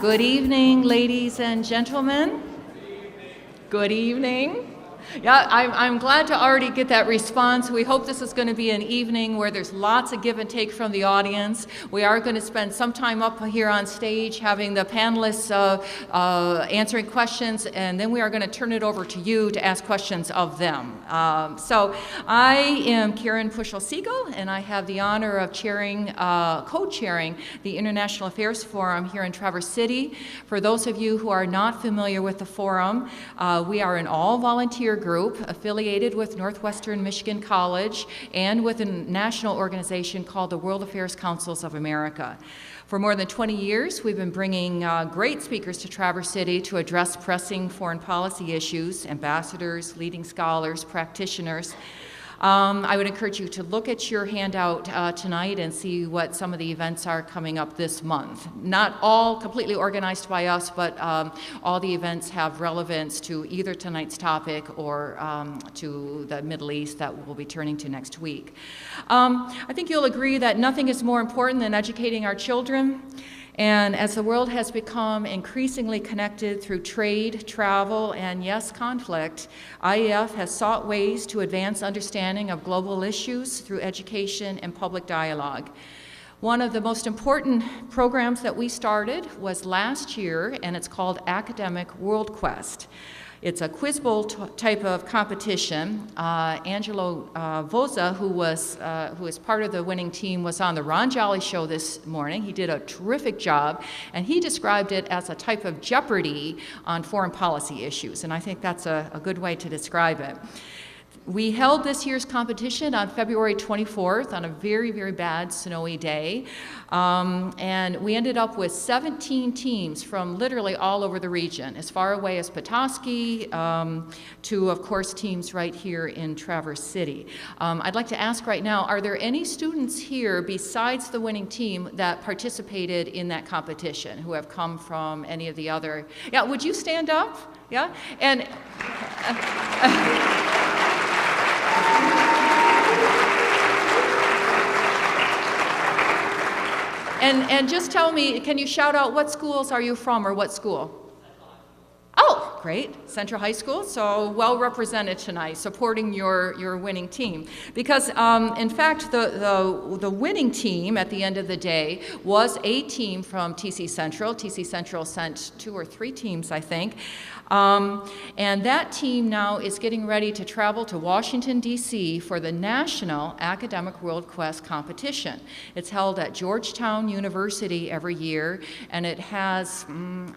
Good evening, ladies and gentlemen. Good evening. Yeah, I'm glad to already get that response. We hope this is going to be an evening where there's lots of give and take from the audience. We are going to spend some time up here on stage having the panelists answering questions, and then we are going to turn it over to you to ask questions of them. So I am Karen Puschel-Segal, and I have the honor of co-chairing the International Affairs Forum here in Traverse City. For those of you who are not familiar with the forum, we are an all-volunteer group affiliated with Northwestern Michigan College and with a national organization called the World Affairs Councils of America. For more than 20 years, we've been bringing great speakers to Traverse City to address pressing foreign policy issues, ambassadors, leading scholars, practitioners. I would encourage you to look at your handout tonight and see what some of the events are coming up this month. Not all completely organized by us, but all the events have relevance to either tonight's topic or to the Middle East that we'll be turning to next week. I think you'll agree that nothing is more important than educating our children. And as the world has become increasingly connected through trade, travel, and yes, conflict, IAF has sought ways to advance understanding of global issues through education and public dialogue. One of the most important programs that we started was last year, and it's called Academic World Quest. It's a quiz bowl type of competition. Angelo Voza, who is part of the winning team, was on the Ron Jolly show this morning. He did a terrific job, and he described it as a type of Jeopardy on foreign policy issues, and I think that's a good way to describe it. We held this year's competition on February 24th on a very, very bad snowy day. And we ended up with 17 teams from literally all over the region, as far away as Petoskey to, of course, teams right here in Traverse City. I'd like to ask right now, are there any students here besides the winning team that participated in that competition, who have come from any of the other? Yeah, would you stand up? Yeah? And And just tell me, can you shout out what schools are you from, or what school? Oh, great, Central High School, so well represented tonight, supporting your winning team. Because in fact, the winning team at the end of the day was a team from TC Central. TC Central sent 2 or 3 teams, I think. And that team now is getting ready to travel to Washington, D.C. for the National Academic World Quest competition. It's held at Georgetown University every year, and it has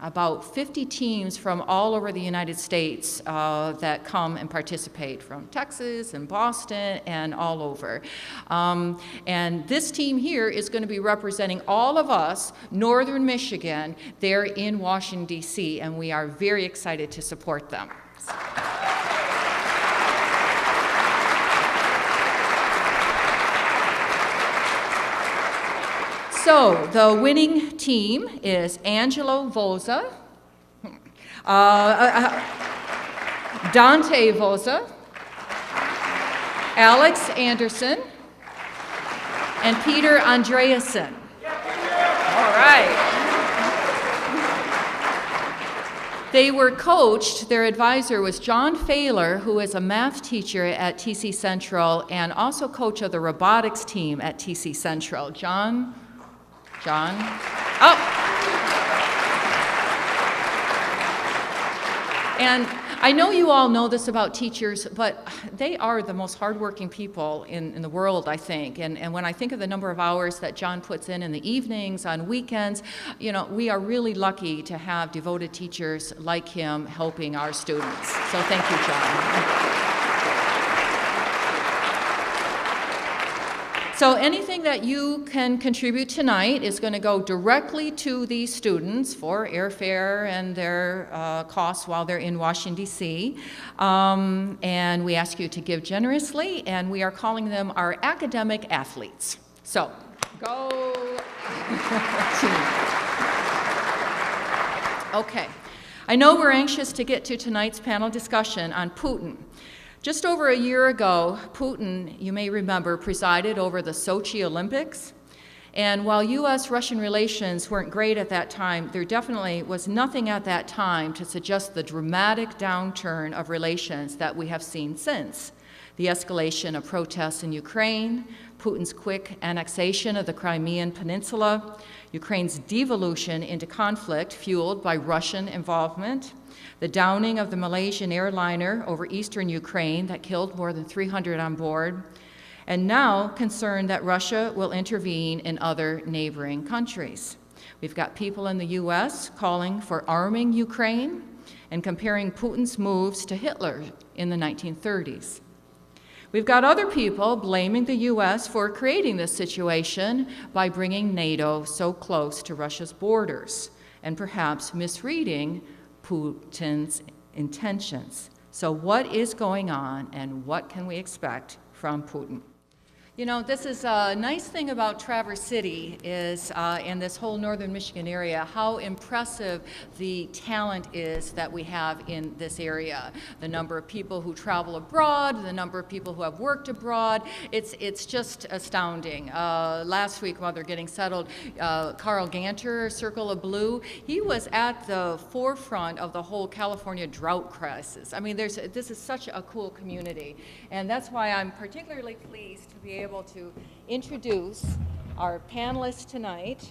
about 50 teams from all over the United States that come and participate, from Texas and Boston and all over. And this team here is going to be representing all of us, Northern Michigan, there in Washington, D.C., and we are very excited to support them. So the winning team is Angelo Voza, Dante Voza, Alex Anderson, and Peter Andreasen. All right. They were coached, their advisor was John Failer, who is a math teacher at TC Central and also coach of the robotics team at TC Central. John? Oh! And I know you all know this about teachers, but they are the most hardworking people in the world, I think. And when I think of the number of hours that John puts in the evenings, on weekends, you know, we are really lucky to have devoted teachers like him helping our students. So thank you, John. So anything that you can contribute tonight is going to go directly to these students for airfare and their costs while they're in Washington, D.C. And we ask you to give generously, and we are calling them our academic athletes. So, go team. Okay. I know we're anxious to get to tonight's panel discussion on Putin. Just over a year ago, Putin, you may remember, presided over the Sochi Olympics. And while U.S.-Russian relations weren't great at that time, there definitely was nothing at that time to suggest the dramatic downturn of relations that we have seen since. The escalation of protests in Ukraine, Putin's quick annexation of the Crimean Peninsula, Ukraine's devolution into conflict fueled by Russian involvement, the downing of the Malaysian airliner over eastern Ukraine that killed more than 300 on board, and now concern that Russia will intervene in other neighboring countries. We've got people in the U.S. calling for arming Ukraine and comparing Putin's moves to Hitler in the 1930s. We've got other people blaming the U.S. for creating this situation by bringing NATO so close to Russia's borders and perhaps misreading Putin's intentions. So what is going on and what can we expect from Putin? You know, this is a nice thing about Traverse City is, in this whole northern Michigan area, how impressive the talent is that we have in this area. The number of people who travel abroad, the number of people who have worked abroad, it's just astounding. Last week while they're getting settled, Carl Ganter, Circle of Blue, he was at the forefront of the whole California drought crisis. I mean, this is such a cool community, and that's why I'm particularly pleased to be able to introduce our panelists tonight.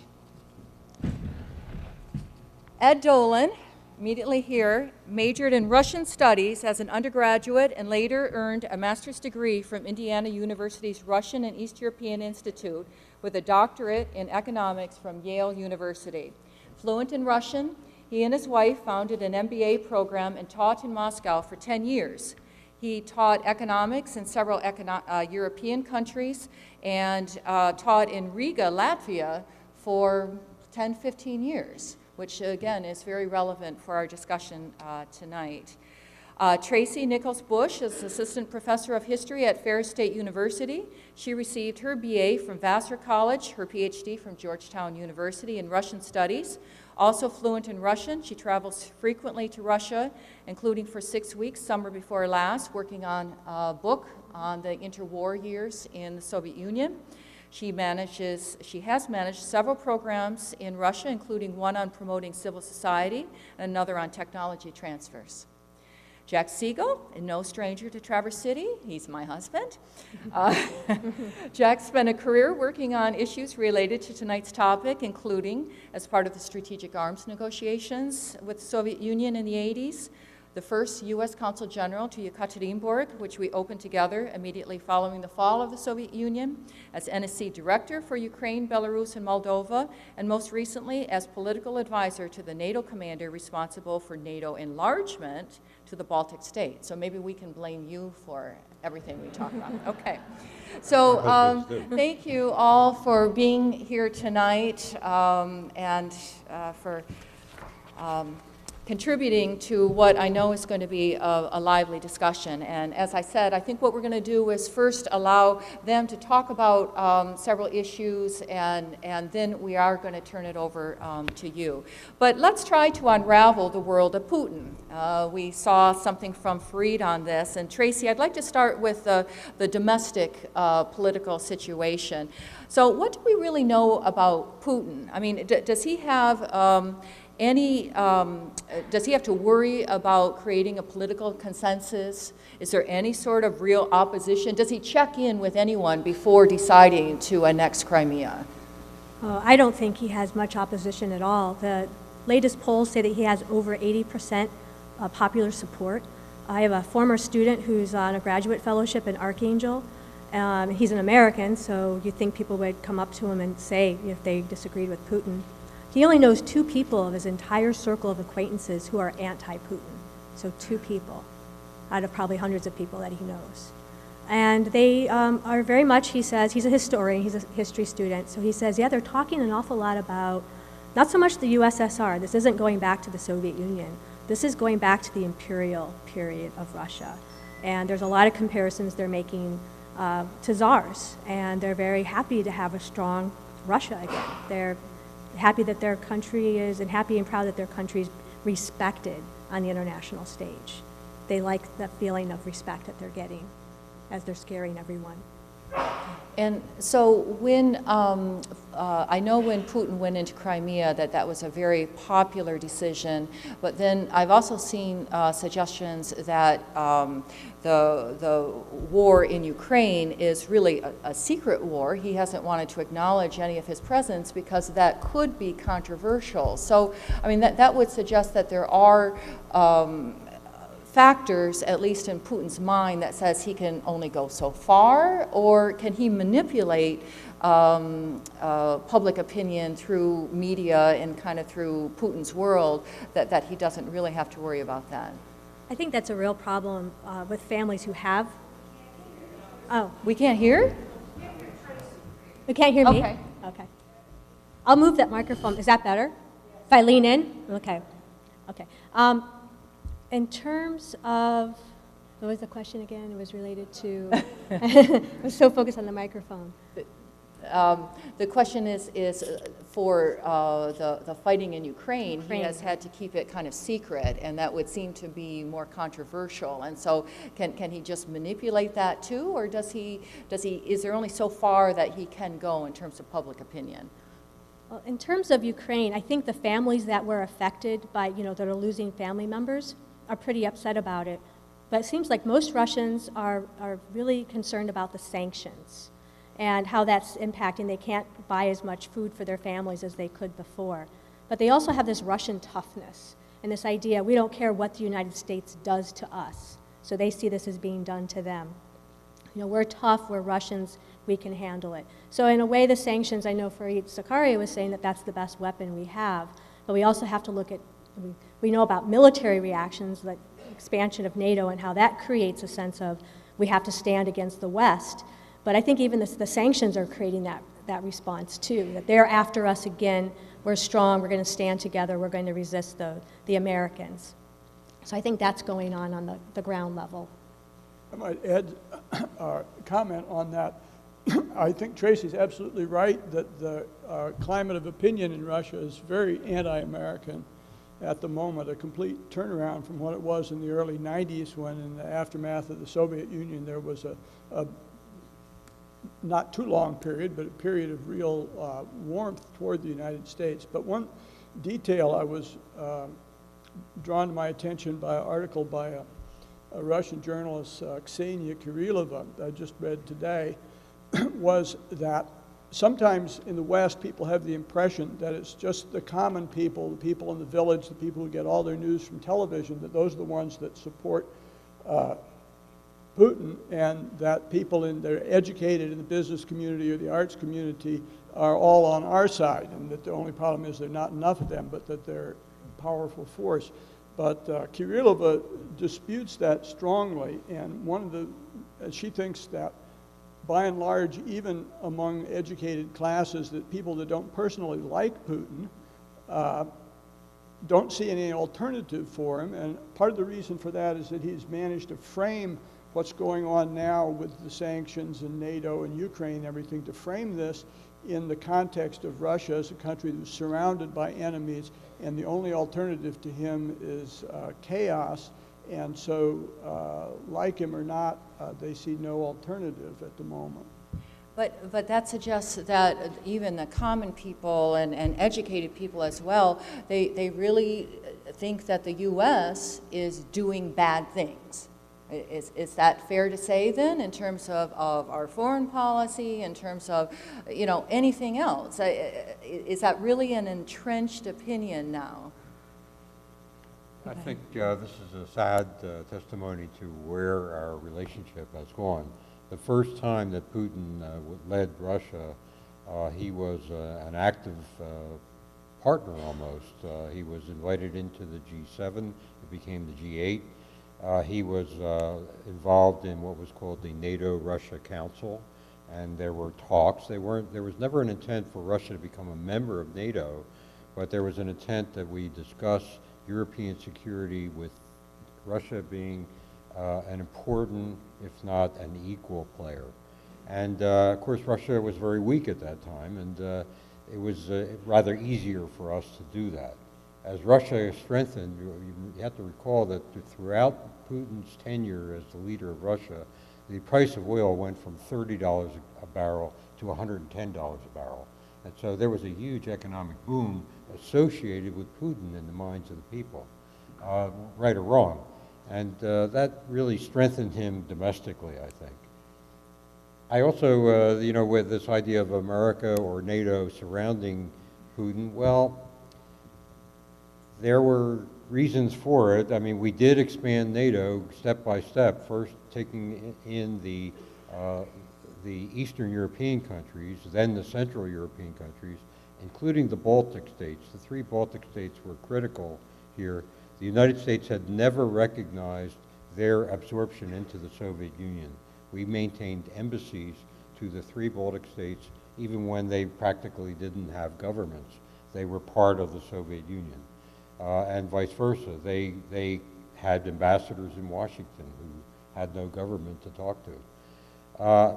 Ed Dolan, immediately here, majored in Russian studies as an undergraduate and later earned a master's degree from Indiana University's Russian and East European Institute with a doctorate in economics from Yale University. Fluent in Russian, he and his wife founded an MBA program and taught in Moscow for 10 years. He taught economics in several European countries and taught in Riga, Latvia for 10, 15 years, which again is very relevant for our discussion tonight. Tracy Nichols Busch is Assistant Professor of History at Ferris State University. She received her BA from Vassar College, her PhD from Georgetown University in Russian Studies. Also fluent in Russian, she travels frequently to Russia, including for 6 weeks, summer before last, working on a book on the interwar years in the Soviet Union. She has managed several programs in Russia, including one on promoting civil society and another on technology transfers. Jack Segal, no stranger to Traverse City, he's my husband. Jack spent a career working on issues related to tonight's topic, including as part of the strategic arms negotiations with the Soviet Union in the 80s, the first U.S. Consul General to Yekaterinburg, which we opened together immediately following the fall of the Soviet Union, as NSC Director for Ukraine, Belarus, and Moldova, and most recently as political advisor to the NATO commander responsible for NATO enlargement to the Baltic states. So maybe we can blame you for everything we talk about. Okay. So thank you all for being here tonight and for contributing to what I know is going to be a lively discussion. And as I said, I think what we're going to do is first allow them to talk about several issues, and then we are going to turn it over to you. But let's try to unravel the world of Putin. We saw something from Fareed on this. And Tracy, I'd like to start with the domestic political situation. So what do we really know about Putin? I mean, does he have does he have to worry about creating a political consensus? Is there any sort of real opposition? Does he check in with anyone before deciding to annex Crimea? I don't think he has much opposition at all. The latest polls say that he has over 80% popular support. I have a former student who's on a graduate fellowship in Archangel. He's an American, so you'd think people would come up to him and say if they disagreed with Putin. He only knows 2 people of his entire circle of acquaintances who are anti-Putin. So 2 people out of probably hundreds of people that he knows. And they are very much, he says, he's a historian, he's a history student, so he says, yeah, they're talking an awful lot about not so much the USSR, this isn't going back to the Soviet Union, this is going back to the imperial period of Russia. And there's a lot of comparisons they're making to czars, and they're very happy to have a strong Russia again. They're happy that their country is, and happy and proud that their country is respected on the international stage. They like the feeling of respect that they're getting as they're scaring everyone. And so when, I know when Putin went into Crimea that was a very popular decision, but then I've also seen suggestions that the war in Ukraine is really a secret war. He hasn't wanted to acknowledge any of his presence because that could be controversial. So, I mean, that would suggest that there are factors, at least in Putin's mind, that says he can only go so far, or can he manipulate public opinion through media and kind of through Putin's world that he doesn't really have to worry about that? I think that's a real problem with families who have. Oh, we can't hear? You can't hear me? Okay. Okay. I'll move that microphone. Is that better? If I lean in? Okay. Okay. In terms of, what was the question again? It was related to, I was so focused on the microphone. The question is for the fighting in Ukraine, he has had to keep it kind of secret, and that would seem to be more controversial. And so can he just manipulate that too, or is there only so far that he can go in terms of public opinion? Well, in terms of Ukraine, I think the families that were affected by, that are losing family members are pretty upset about it. But it seems like most Russians are really concerned about the sanctions and how that's impacting. They can't buy as much food for their families as they could before. But they also have this Russian toughness and this idea, we don't care what the United States does to us. So they see this as being done to them. We're tough, we're Russians, we can handle it. So in a way, the sanctions, I know Fareed Zakaria was saying that that's the best weapon we have, but we also have to look at, we know about military reactions, like expansion of NATO and how that creates a sense of we have to stand against the West. But I think even the sanctions are creating that response too, that they're after us again, we're strong, we're going to stand together, we're going to resist the Americans. So I think that's going on the ground level. I might add a comment on that. I think Tracy's absolutely right that the climate of opinion in Russia is very anti-American at the moment, a complete turnaround from what it was in the early 90s when in the aftermath of the Soviet Union there was a not too long period, but a period of real warmth toward the United States. But one detail I was drawn to my attention by an article by a Russian journalist, Ksenia Kirilova, that I just read today, was that sometimes in the West people have the impression that it's just the common people, the people in the village, the people who get all their news from television, that those are the ones that support Putin, and that people that are educated in the business community or the arts community are all on our side, and that the only problem is there are not enough of them, but that they're a powerful force. But Kirilova disputes that strongly, and she thinks that by and large, even among educated classes, that people that don't personally like Putin don't see any alternative for him. And part of the reason for that is that he's managed to frame what's going on now with the sanctions and NATO and Ukraine and everything, to frame this in the context of Russia as a country that's surrounded by enemies, and the only alternative to him is chaos. And so, like him or not, they see no alternative at the moment. But that suggests that even the common people and educated people as well, they really think that the U.S. is doing bad things. Is that fair to say then, in terms of our foreign policy, in terms of, anything else? Is that really an entrenched opinion now? I think this is a sad testimony to where our relationship has gone. The first time that Putin led Russia, he was an active partner almost. He was invited into the G7, it became the G8, He was involved in what was called the NATO-Russia Council, and there were talks. There was never an intent for Russia to become a member of NATO, but there was an intent that we discuss European security with Russia being an important, if not an equal player. And of course, Russia was very weak at that time, and it was rather easier for us to do that. As Russia strengthened, you have to recall that throughout Putin's tenure as the leader of Russia, the price of oil went from $30 a barrel to $110 a barrel. And so there was a huge economic boom associated with Putin in the minds of the people, right or wrong. And that really strengthened him domestically, I think. I also, you know, with this idea of America or NATO surrounding Putin, well, there were reasons for it. I mean, we did expand NATO step by step, first taking in the Eastern European countries, then the Central European countries, including the Baltic states. The 3 Baltic states were critical here. The United States had never recognized their absorption into the Soviet Union. We maintained embassies to the 3 Baltic states even when they practically didn't have governments. They were part of the Soviet Union. And vice versa. They had ambassadors in Washington who had no government to talk to.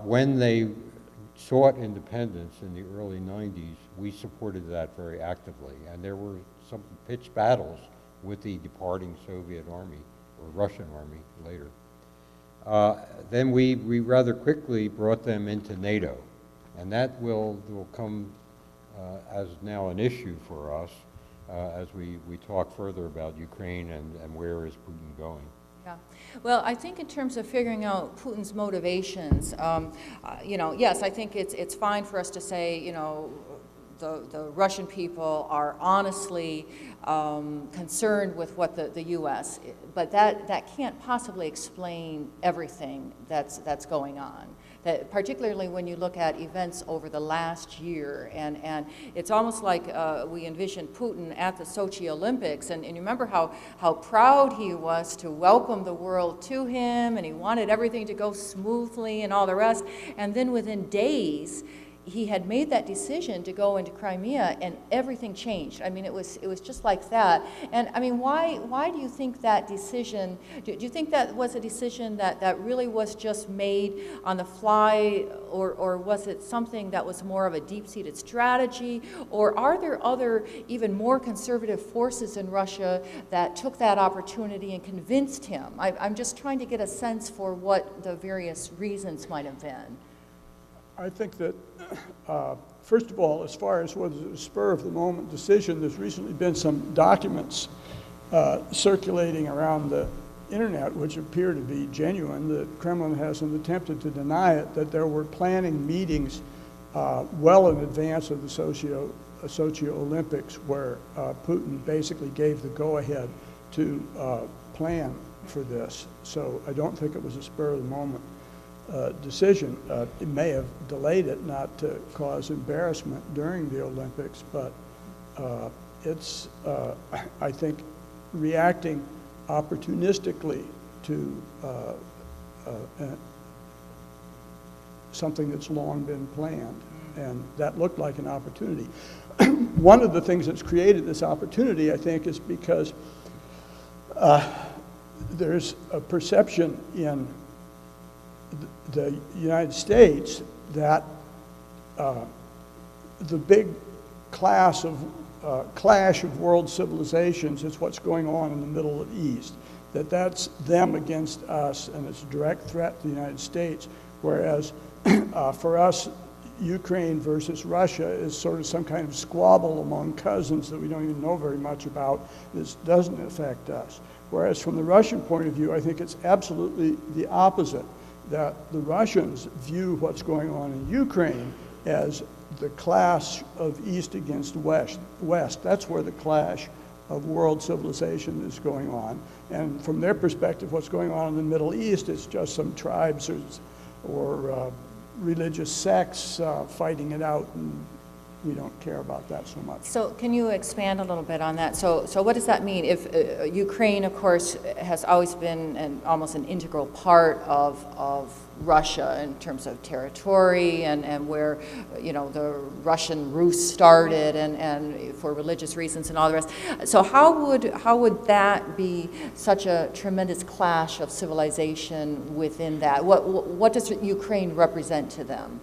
When they sought independence in the early 90s, we supported that very actively. And there were some pitched battles with the departing Soviet army, or Russian army later. Then we rather quickly brought them into NATO. And that will come as now an issue for us as we talk further about Ukraine and where is Putin going. Yeah. Well, I think in terms of figuring out Putin's motivations, you know, yes, I think it's fine for us to say, you know, the Russian people are honestly concerned with what the U.S., but that can't possibly explain everything that's going on. That particularly when you look at events over the last year, and it's almost like we envisioned Putin at the Sochi Olympics, and you remember how proud he was to welcome the world to him, and he wanted everything to go smoothly and all the rest, and then within days, he had made that decision to go into Crimea, and everything changed. I mean, it was just like that. And I mean, why do you think that decision? Do you think that was a decision that really was just made on the fly, or was it something that was more of a deep-seated strategy? Or are there other, even more conservative forces in Russia that took that opportunity and convinced him? I'm just trying to get a sense for what the various reasons might have been. I think that, first of all, as far as whether it's a spur-of-the-moment decision, there's recently been some documents circulating around the internet which appear to be genuine. The Kremlin hasn't attempted to deny it, that there were planning meetings well in advance of the Sochi Olympics where Putin basically gave the go-ahead to plan for this. So I don't think it was a spur-of-the-moment decision. It may have delayed it not to cause embarrassment during the Olympics, but it's, I think, reacting opportunistically to something that's long been planned, and that looked like an opportunity. One of the things that's created this opportunity, I think, is because there's a perception in the United States that the big clash of world civilizations is what's going on in the Middle East, that's them against us, and it's a direct threat to the United States, whereas for us, Ukraine versus Russia is sort of some kind of squabble among cousins that we don't even know very much about. This doesn't affect us. Whereas from the Russian point of view, I think it's absolutely the opposite, that the Russians view what's going on in Ukraine as the clash of East against West. That's where the clash of world civilization is going on. And from their perspective, what's going on in the Middle East is just some tribes or religious sects fighting it out in we don't care about that so much. So can you expand a little bit on that? So what does that mean? If Ukraine, of course, has always been almost an integral part of Russia in terms of territory and where, you know, the Russian Rus started and for religious reasons and all the rest. So how would that be such a tremendous clash of civilization within that? What does Ukraine represent to them?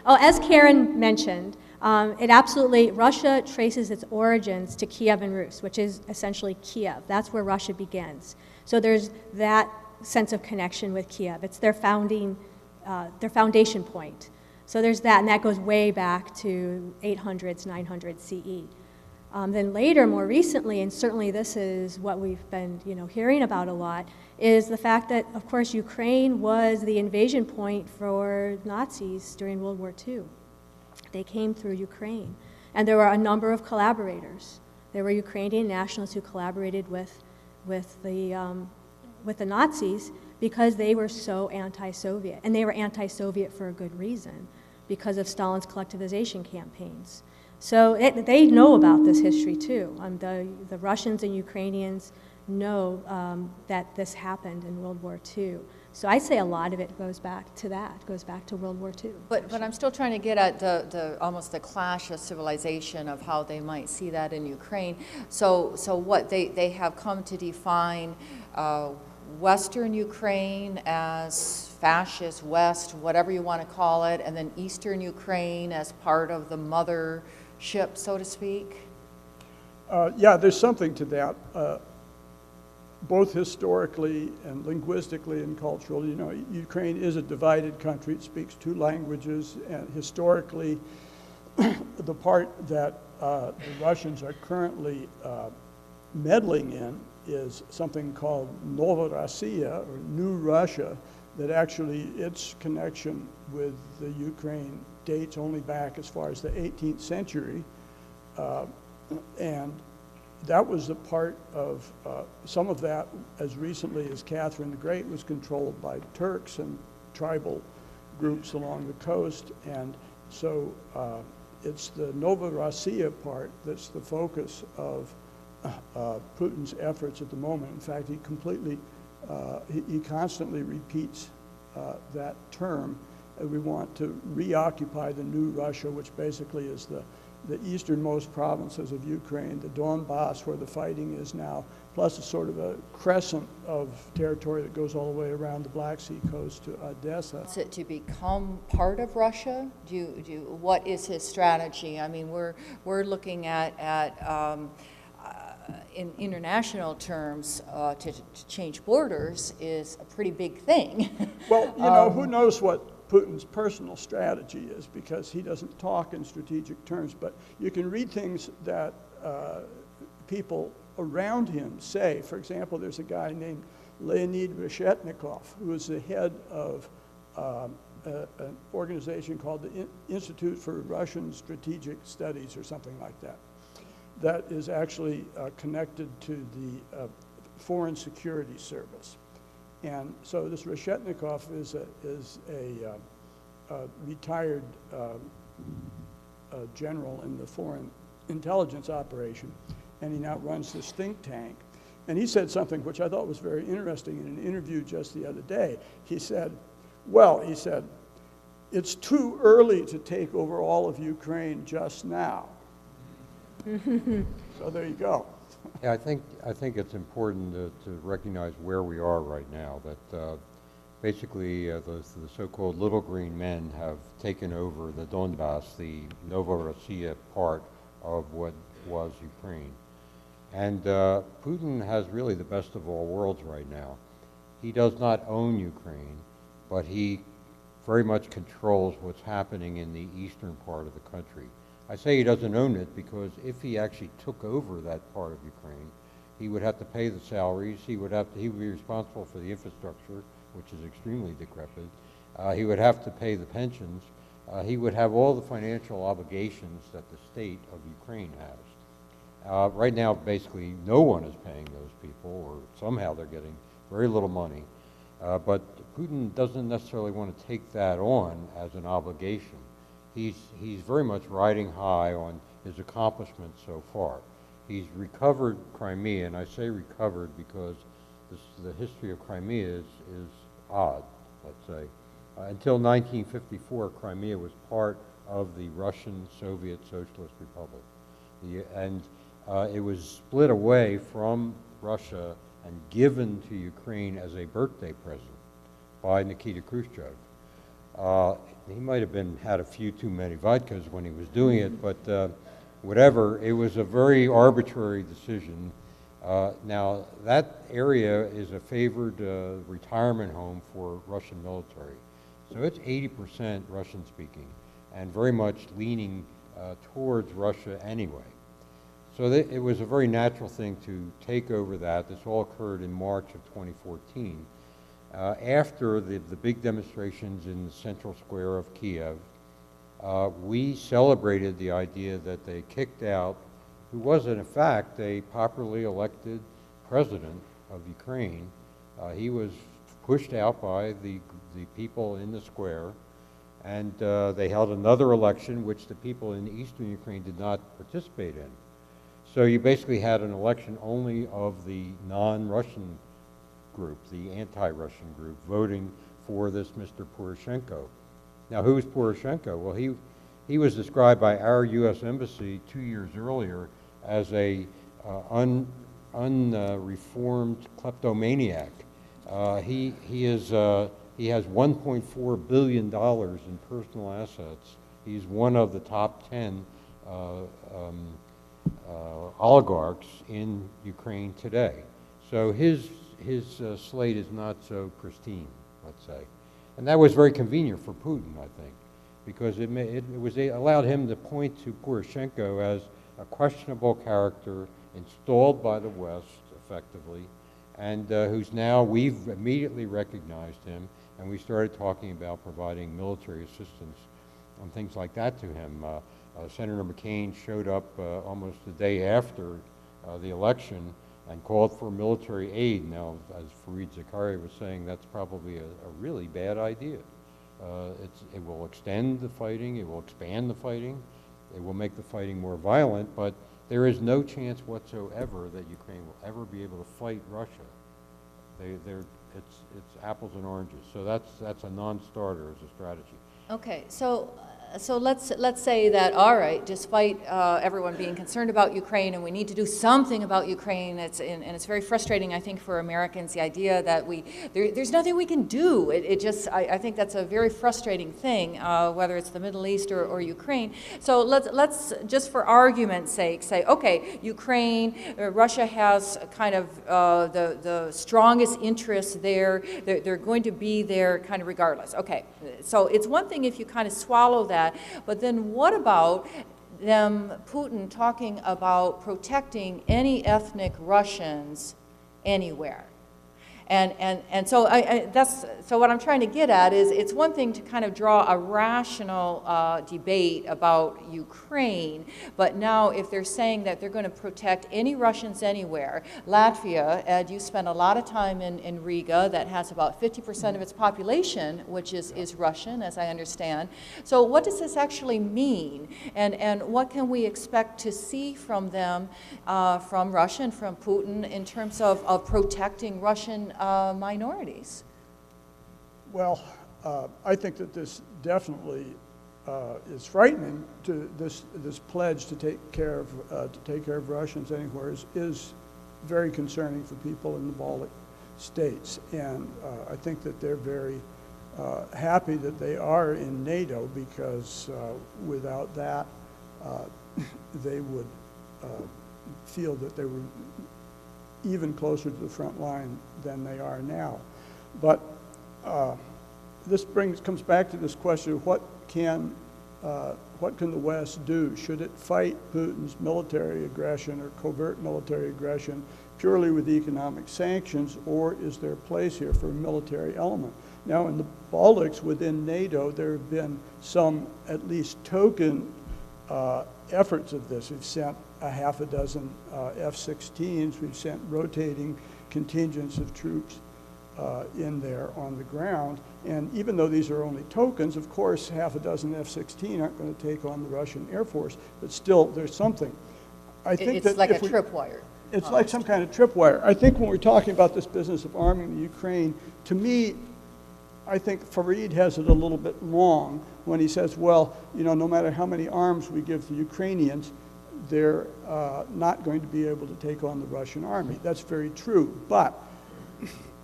Oh, as Karen mentioned, Russia traces its origins to Kievan Rus, which is essentially Kiev. That's where Russia begins. So there's that sense of connection with Kiev. It's their foundation point. So there's that, and that goes way back to 800s, 900 CE. Then later, more recently, and certainly this is what we've been, hearing about a lot, is the fact that, of course, Ukraine was the invasion point for Nazis during World War II. They came through Ukraine, and there were a number of collaborators. There were Ukrainian nationalists who collaborated with the Nazis because they were so anti-Soviet, and they were anti-Soviet for a good reason, because of Stalin's collectivization campaigns. So they know about this history too. The Russians and Ukrainians know that this happened in World War II. So I say a lot of it goes back to that, goes back to World War II. But I'm still trying to get at almost the clash of civilization of how they might see that in Ukraine. So what they have come to define Western Ukraine as fascist West, whatever you want to call it, and then Eastern Ukraine as part of the mothership, so to speak? Yeah, there's something to that. Both historically and linguistically and culturally, Ukraine is a divided country. It speaks two languages, and historically, the part that the Russians are currently meddling in is something called Novorossiya, or New Russia, that actually its connection with the Ukraine dates only back as far as the 18th century, and that was a part of, some of that as recently as Catherine the Great was controlled by Turks and tribal groups along the coast. And so it's the Novorossiya part that's the focus of Putin's efforts at the moment. In fact, he constantly repeats that term. We want to reoccupy the new Russia, which basically is the easternmost provinces of Ukraine, the Donbass, where the fighting is now, plus a sort of a crescent of territory that goes all the way around the Black Sea coast to Odessa. Is it to become part of Russia? What is his strategy? I mean, we're looking at in international terms, to change borders is a pretty big thing. Well, who knows what Putin's personal strategy is, because he doesn't talk in strategic terms, but you can read things that people around him say. For example, there's a guy named Leonid Reshetnikov, who is the head of an organization called the Institute for Russian Strategic Studies or something like that, that is actually connected to the Foreign Security Service. And so this Reshetnikov is a retired general in the foreign intelligence operation, and he now runs this think tank. And he said something which I thought was very interesting in an interview just the other day. He said, it's too early to take over all of Ukraine just now. So there you go. Yeah, I think it's important to recognize where we are right now, that basically the so-called little green men have taken over the Donbass, the Novorossiya part of what was Ukraine. And Putin has really the best of all worlds right now. He does not own Ukraine, but he very much controls what's happening in the eastern part of the country. I say he doesn't own it because if he actually took over that part of Ukraine, he would have to pay the salaries, he would be responsible for the infrastructure, which is extremely decrepit, he would have to pay the pensions, he would have all the financial obligations that the state of Ukraine has. Right now, basically, no one is paying those people, or somehow they're getting very little money. But Putin doesn't necessarily want to take that on as an obligation. he's very much riding high on his accomplishments so far. He's recovered Crimea, and I say recovered because the history of Crimea is odd, let's say. Until 1954, Crimea was part of the Russian Soviet Socialist Republic. It was split away from Russia and given to Ukraine as a birthday present by Nikita Khrushchev. He might have had a few too many vodkas when he was doing it, but whatever, it was a very arbitrary decision. Now, that area is a favored retirement home for Russian military. So it's 80% Russian speaking and very much leaning towards Russia anyway. So it was a very natural thing to take over that. This all occurred in March of 2014. After the big demonstrations in the central square of Kiev, we celebrated the idea that they kicked out, who was in fact a popularly elected president of Ukraine. He was pushed out by the people in the square, and they held another election which the people in eastern Ukraine did not participate in. So you basically had an election only of the non-Russian group, the anti-Russian group, voting for this Mr. Poroshenko. Now, who's Poroshenko? Well, he was described by our U.S. Embassy 2 years earlier as a unreformed kleptomaniac. He has $1.4 billion in personal assets. He's one of the top 10 oligarchs in Ukraine today. So his slate is not so pristine, let's say. And that was very convenient for Putin, I think, because it allowed him to point to Poroshenko as a questionable character installed by the West, effectively, and who's now, we've immediately recognized him, and we started talking about providing military assistance and things like that to him. Senator McCain showed up almost the day after the election and called for military aid. Now, as Fareed Zakaria was saying, that's probably a really bad idea. It will extend the fighting, it will expand the fighting, it will make the fighting more violent, but there is no chance whatsoever that Ukraine will ever be able to fight Russia. It's apples and oranges. So that's a non-starter as a strategy. Okay, so let's say that, all right, despite everyone being concerned about Ukraine and we need to do something about Ukraine, and it's very frustrating, I think, for Americans, the idea that there's nothing we can do. I think that's a very frustrating thing, whether it's the Middle East or Ukraine. So let's just for argument's sake say, okay, Ukraine, Russia has kind of the strongest interests there. They're going to be there kind of regardless. Okay, so it's one thing if you kind of swallow that. But then what about Putin talking about protecting any ethnic Russians anywhere? And so so what I'm trying to get at is it's one thing to kind of draw a rational debate about Ukraine, but now if they're saying that they're going to protect any Russians anywhere, Latvia, Ed, you spent a lot of time in Riga, that has about 50% of its population, which is Russian, as I understand. So what does this actually mean? And what can we expect to see from them, from Russia and from Putin, in terms of protecting Russian minorities? Well, I think that this definitely is frightening. To this pledge to take care of Russians anywhere is very concerning for people in the Baltic states, and I think that they're very happy that they are in NATO, because without that, they would feel that they were even closer to the front line than they are now. But this comes back to this question of what can the West do? Should it fight Putin's military aggression or covert military aggression purely with economic sanctions, or is there a place here for a military element? Now, in the Baltics within NATO, there have been some at least token efforts of this. We've sent a half a dozen F-16s. We've sent rotating contingents of troops in there on the ground. And even though these are only tokens, of course, half a dozen F-16 aren't going to take on the Russian Air Force, but still, there's something. I think It's like a tripwire. It's like some kind of tripwire. I think when we're talking about this business of arming the Ukraine, to me, I think Fareed has it a little bit wrong when he says, well, you know, no matter how many arms we give the Ukrainians, they're not going to be able to take on the Russian army. That's very true. But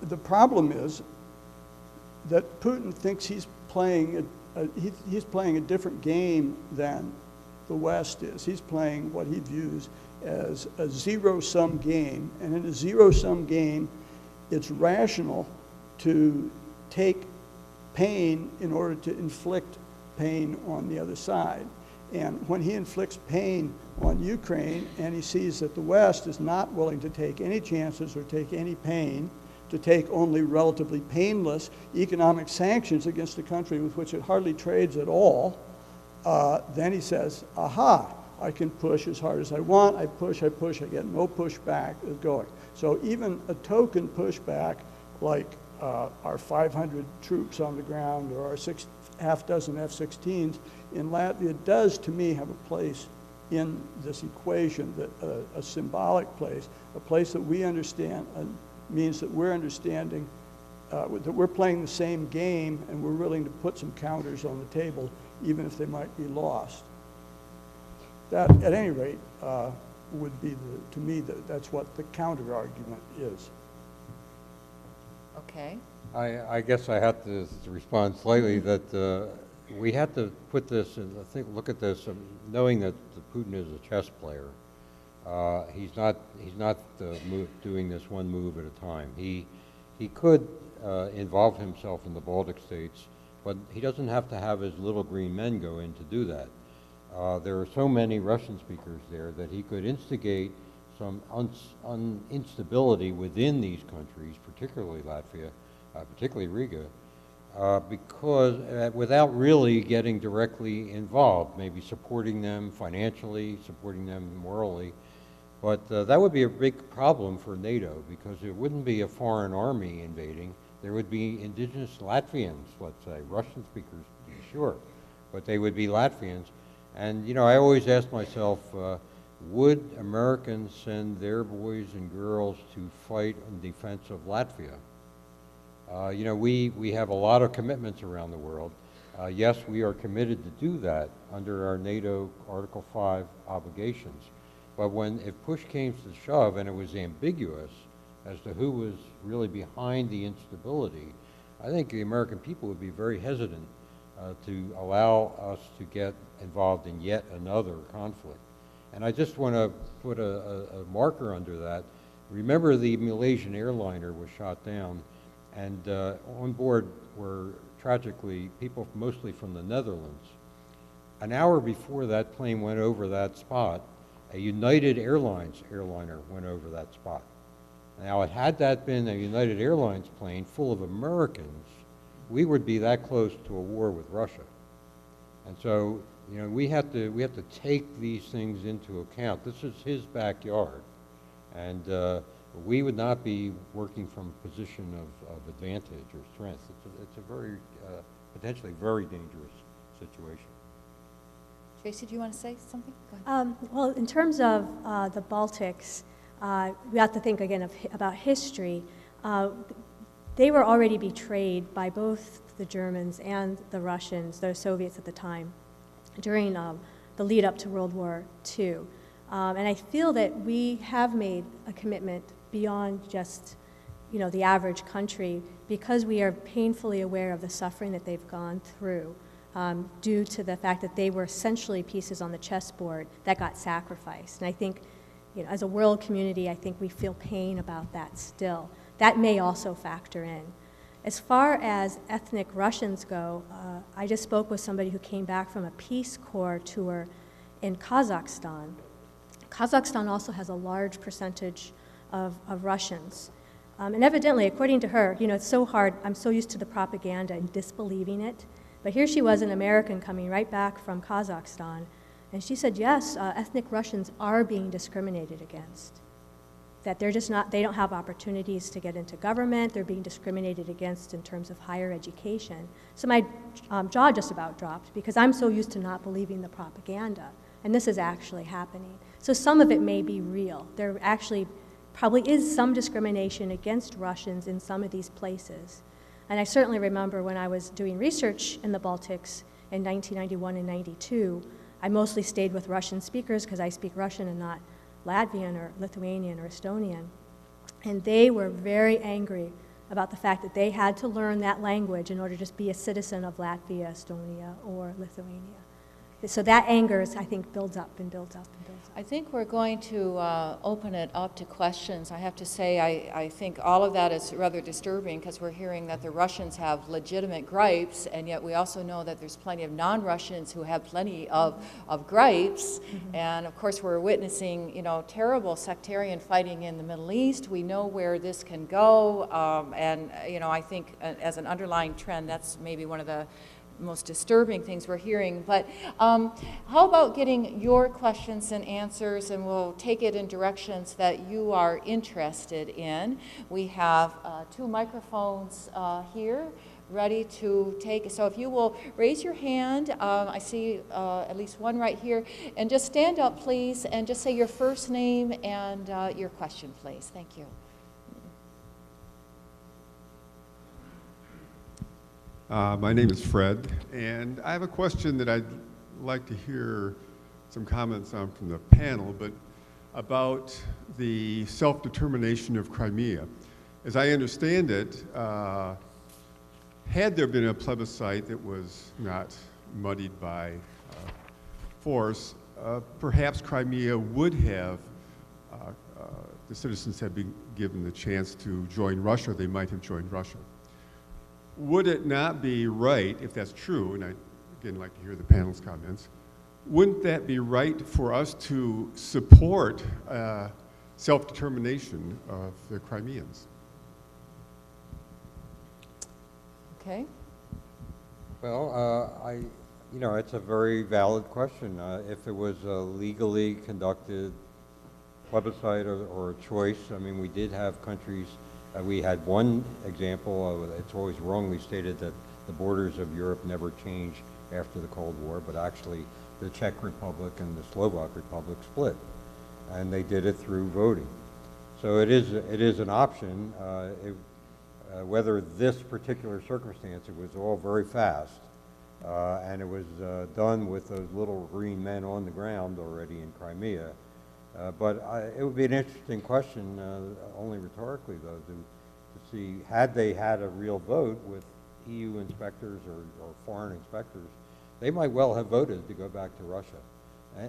the problem is that Putin thinks he's playing a different game than the West is. He's playing what he views as a zero-sum game. And in a zero-sum game, it's rational to take pain in order to inflict pain on the other side. And when he inflicts pain on Ukraine and he sees that the West is not willing to take any chances or take any pain, to take only relatively painless economic sanctions against a country with which it hardly trades at all, then he says, aha, I can push as hard as I want. I push, I get no pushback going. So even a token pushback like our 500 troops on the ground or our half dozen F-16s in Latvia does, to me, have a place in this equation, that a symbolic place, a place that we understand means that we're understanding, that we're playing the same game and we're willing to put some counters on the table, even if they might be lost. That, at any rate, would be, to me, that's what the counter argument is. Okay. I guess I have to respond slightly that we have to put this, and I think, look at this, knowing that Putin is a chess player. He's not doing this one move at a time. He could involve himself in the Baltic states, but he doesn't have to have his little green men go in to do that. There are so many Russian speakers there that he could instigate some instability within these countries, particularly Latvia, particularly Riga, because without really getting directly involved, maybe supporting them financially, supporting them morally. But that would be a big problem for NATO, because it wouldn't be a foreign army invading. There would be indigenous Latvians, let's say, Russian speakers, sure, but they would be Latvians. And, you know, I always ask myself, would Americans send their boys and girls to fight in defense of Latvia? You know, we have a lot of commitments around the world. Yes, we are committed to do that under our NATO Article 5 obligations. But if push came to shove and it was ambiguous as to who was really behind the instability, I think the American people would be very hesitant to allow us to get involved in yet another conflict. And I just want to put a marker under that. Remember, the Malaysian airliner was shot down, and on board were tragically people mostly from the Netherlands. An hour before that plane went over that spot, a United Airlines airliner went over that spot. Now, had that been a United Airlines plane full of Americans, we would be that close to a war with Russia. And so, you know, we have to take these things into account. This is his backyard, and we would not be working from a position of advantage or strength. It's a very, potentially very dangerous situation. Tracy, do you want to say something? Go ahead. Well, in terms of the Baltics, we have to think again about history. They were already betrayed by both the Germans and the Russians, the Soviets at the time, during the lead up to World War II. And I feel that we have made a commitment beyond just, you know, the average country, because we are painfully aware of the suffering that they've gone through due to the fact that they were essentially pieces on the chessboard that got sacrificed. And I think, you know, as a world community, I think we feel pain about that still. That may also factor in. As far as ethnic Russians go, I just spoke with somebody who came back from a Peace Corps tour in Kazakhstan. Kazakhstan also has a large percentage of Russians. And evidently, according to her, you know, it's so hard, I'm so used to the propaganda and disbelieving it. But here she was, an American coming right back from Kazakhstan, and she said, yes, ethnic Russians are being discriminated against. that they're just not, they don't have opportunities to get into government, they're being discriminated against in terms of higher education. So my jaw just about dropped because I'm so used to not believing the propaganda, and this is actually happening. So some of it may be real. There actually probably is some discrimination against Russians in some of these places. And I certainly remember when I was doing research in the Baltics in 1991 and 92, I mostly stayed with Russian speakers because I speak Russian and not Latvian or Lithuanian or Estonian. And they were very angry about the fact that they had to learn that language in order to just be a citizen of Latvia, Estonia, or Lithuania. So that anger, I think, builds up and builds up and builds up. I think we're going to open it up to questions. I have to say, I think all of that is rather disturbing because we're hearing that the Russians have legitimate gripes, and yet we also know that there's plenty of non-Russians who have plenty of gripes. Mm-hmm. And of course, we're witnessing, terrible sectarian fighting in the Middle East. We know where this can go, and I think as an underlying trend, that's maybe one of the most disturbing things we're hearing. But how about getting your questions and answers, and we'll take it in directions that you are interested in. We have 2 microphones here ready to take. So if you will raise your hand, I see at least one right here, and just stand up, please, and just say your first name and your question, please. Thank you. My name is Fred, and I have a question that I'd like to hear some comments on from the panel, but about the self-determination of Crimea. As I understand it, had there been a plebiscite that was not muddied by force, perhaps Crimea would have, the citizens had been given the chance to join Russia, they might have joined Russia. Would it not be right, if that's true, and I'd again like to hear the panel's comments, wouldn't that be right for us to support self-determination of the Crimeans? Okay. Well, it's a very valid question. If it was a legally conducted plebiscite or a choice, I mean, we did have countries. We had one example, it's always wrongly stated that the borders of Europe never changed after the Cold War, but actually the Czech Republic and the Slovak Republic split, and they did it through voting. So it is an option. Whether this particular circumstance, it was all very fast, and it was done with those little green men on the ground already in Crimea. But it would be an interesting question, only rhetorically though, to see, had they had a real vote with EU inspectors or foreign inspectors, they might well have voted to go back to Russia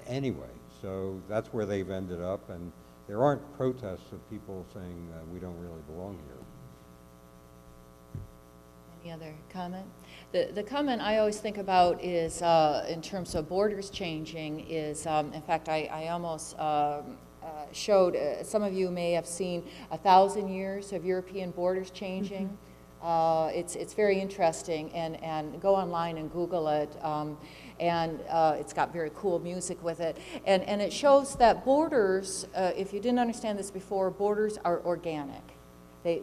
anyway. So that's where they've ended up, and there aren't protests of people saying we don't really belong here. Any other comment? The comment I always think about is, in terms of borders changing, is, in fact, I almost showed, some of you may have seen 1,000 years of European borders changing. Mm-hmm. It's very interesting, and go online and Google it, and it's got very cool music with it. And it shows that borders, if you didn't understand this before, borders are organic.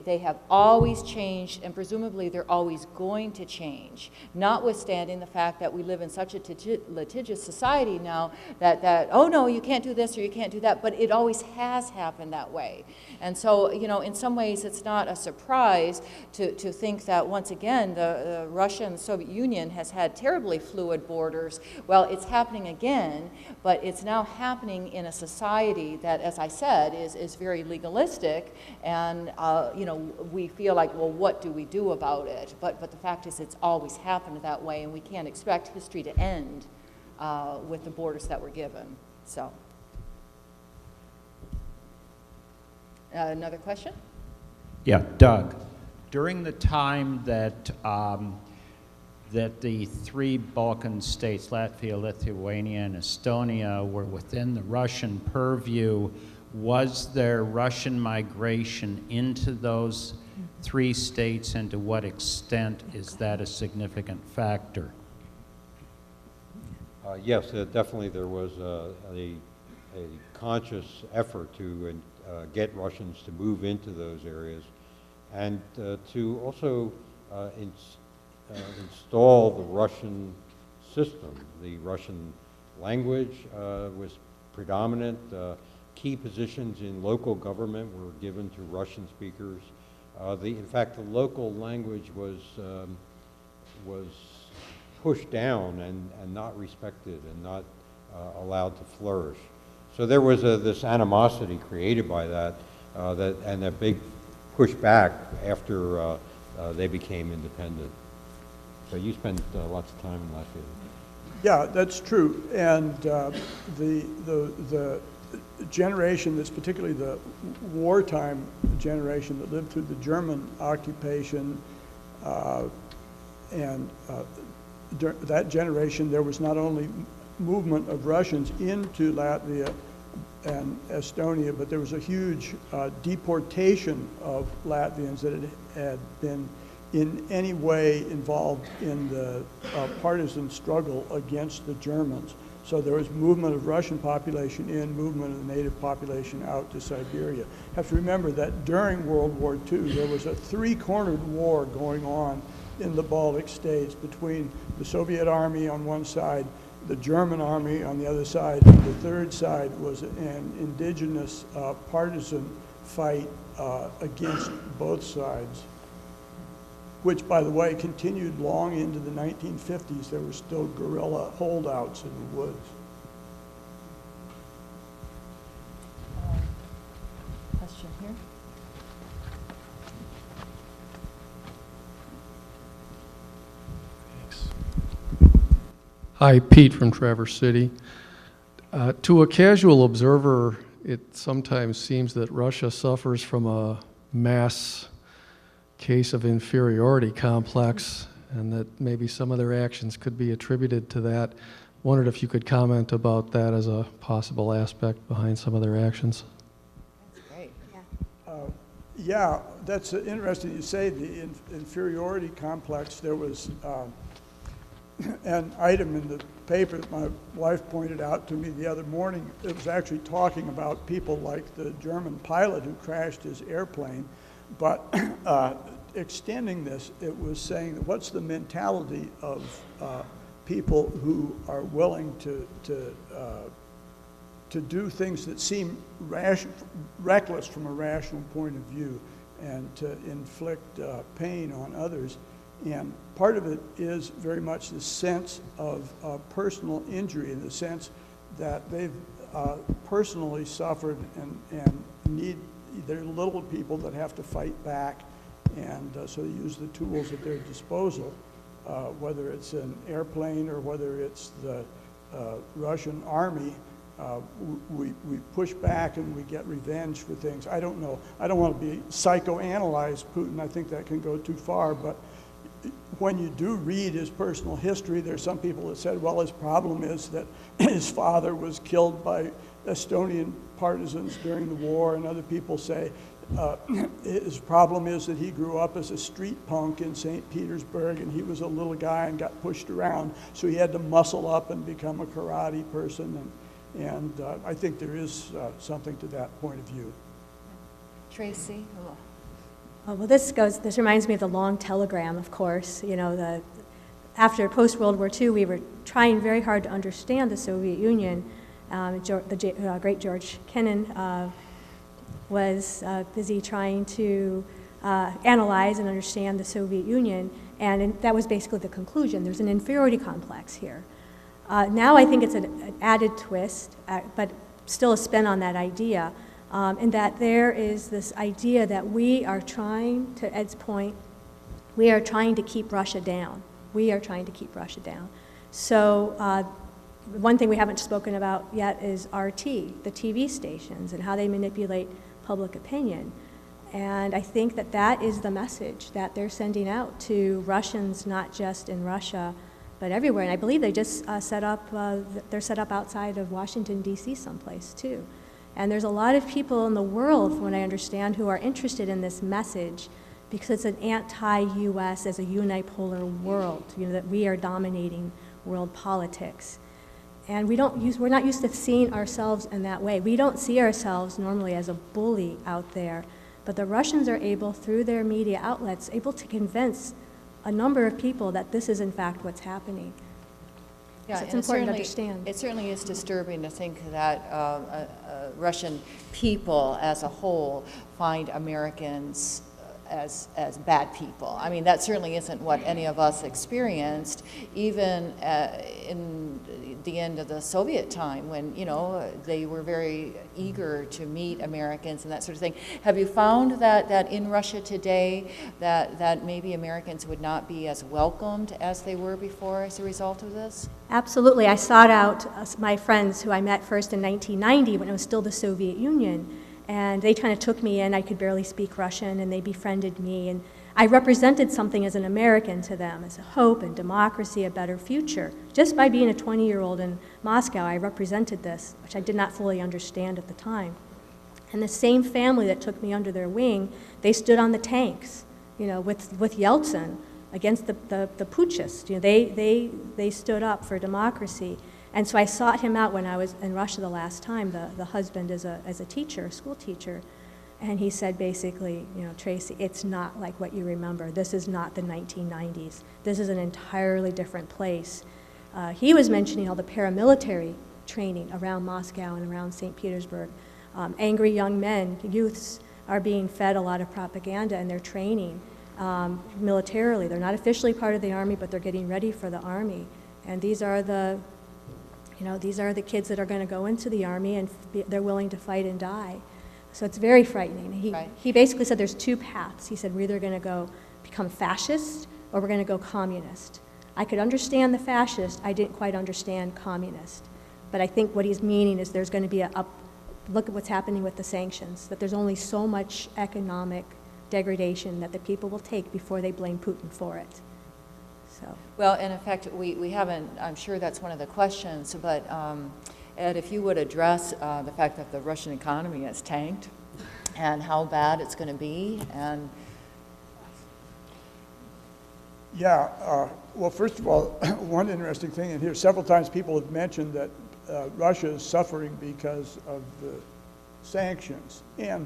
They have always changed, and presumably they're always going to change, notwithstanding the fact that we live in such a litigious society now that oh no, you can't do this or you can't do that, but it always has happened that way. And so, in some ways it's not a surprise to think that once again the Russia and the Soviet Union has had terribly fluid borders. Well, it's happening again, but it's now happening in a society that, as I said, is very legalistic, and we feel like, well, what do we do about it? But the fact is it's always happened that way, and we can't expect history to end with the borders that were given. So, another question? Yeah, Doug. During the time that that the 3 Balkan states, Latvia, Lithuania, and Estonia, were within the Russian purview, was there Russian migration into those 3 states, and to what extent is that a significant factor? Yes, definitely there was a conscious effort to get Russians to move into those areas, and to also install the Russian system. The Russian language was predominant. Key positions in local government were given to Russian speakers. In fact, the local language was pushed down and not respected and not allowed to flourish. So there was this animosity created by that, and a big pushback after they became independent. So you spent lots of time in Latvia. Yeah, that's true. And the generation that's particularly the wartime generation that lived through the German occupation, that generation, there was not only movement of Russians into Latvia and Estonia, but there was a huge deportation of Latvians that had been in any way involved in the partisan struggle against the Germans. So there was movement of Russian population in, movement of the native population out to Siberia. You have to remember that during World War II, there was a three-cornered war going on in the Baltic states between the Soviet army on one side, the German army on the other side, and the third side was an indigenous partisan fight against both sides, which, by the way, continued long into the 1950s. There were still guerrilla holdouts in the woods. Question here. Hi, Pete from Traverse City. To a casual observer, it sometimes seems that Russia suffers from a mass case of inferiority complex, and that maybe some of their actions could be attributed to that. Wondered if you could comment about that as a possible aspect behind some of their actions. That's great. Yeah, that's interesting you say the inferiority complex. There was an item in the paper that my wife pointed out to me the other morning. It was actually talking about people like the German pilot who crashed his airplane, but extending this, it was saying that what's the mentality of people who are willing to do things that seem reckless from a rational point of view, and to inflict pain on others. And part of it is very much the sense of personal injury, in the sense that they've personally suffered and need, they're little people that have to fight back, and so they use the tools at their disposal, whether it's an airplane or whether it's the Russian army. We push back and we get revenge for things. I don't know. I don't want to be psychoanalyze Putin. I think that can go too far, but when you do read his personal history, there's some people that said, well, his problem is that his father was killed by Estonian partisans during the war, and other people say his problem is that he grew up as a street punk in St. Petersburg, and he was a little guy and got pushed around, so he had to muscle up and become a karate person, and I think there is something to that point of view. Tracy? Oh. Well, this reminds me of the long telegram, of course. You know, after post-World War II, we were trying very hard to understand the Soviet Union. The great George Kennan was busy trying to analyze and understand the Soviet Union, and that was basically the conclusion. There's an inferiority complex here. Now I think it's an added twist, but still a spin on that idea. In that there is this idea that we are trying, to Ed's point, we are trying to keep Russia down. We are trying to keep Russia down. So one thing we haven't spoken about yet is RT, the TV stations, and how they manipulate public opinion. And I think that that is the message that they're sending out to Russians, not just in Russia, but everywhere. And I believe they just they're set up outside of Washington, D.C. someplace, too. And there's a lot of people in the world, from what I understand, who are interested in this message because it's an anti-U.S. as a unipolar world, you know, that we are dominating world politics. And we're not used to seeing ourselves in that way. We don't see ourselves normally as a bully out there, but the Russians are able, through their media outlets, able to convince a number of people that this is in fact what's happening. Yeah, So it's and important to understand. It certainly is disturbing to think that Russian people as a whole find Americans as bad people. I mean, that certainly isn't what any of us experienced, even in the end of the Soviet time when, you know, they were very eager to meet Americans and that sort of thing. Have you found that in Russia today that maybe Americans would not be as welcomed as they were before as a result of this? Absolutely. I sought out my friends who I met first in 1990 when it was still the Soviet Union. And they kind of took me in. I could barely speak Russian, and they befriended me. And I represented something as an American to them, as a hope and democracy, a better future. Just by being a 20-year-old in Moscow, I represented this, which I did not fully understand at the time. And the same family that took me under their wing, they stood on the tanks, you know, with Yeltsin against the putschists. You know, they stood up for democracy. And so I sought him out when I was in Russia the last time, the husband as a teacher, a school teacher. And he said basically, you know, Tracy, it's not like what you remember. This is not the 1990s. This is an entirely different place. He was mentioning all the paramilitary training around Moscow and around St. Petersburg. Angry young men, youths, are being fed a lot of propaganda and they're training militarily. They're not officially part of the army, but they're getting ready for the army. And these are the kids that are going to go into the army and they're willing to fight and die. So it's very frightening. He basically said there's two paths. He said we're either going to go become fascist or we're going to go communist. I could understand the fascist. I didn't quite understand communist. But I think what he's meaning is there's going to be look at what's happening with the sanctions, that there's only so much economic degradation that the people will take before they blame Putin for it. So. Well, and in fact, we haven't, I'm sure that's one of the questions, but Ed, if you would address the fact that the Russian economy has tanked and how bad it's going to be. And Yeah, well, first of all, one interesting thing in here, several times people have mentioned that Russia is suffering because of the sanctions. And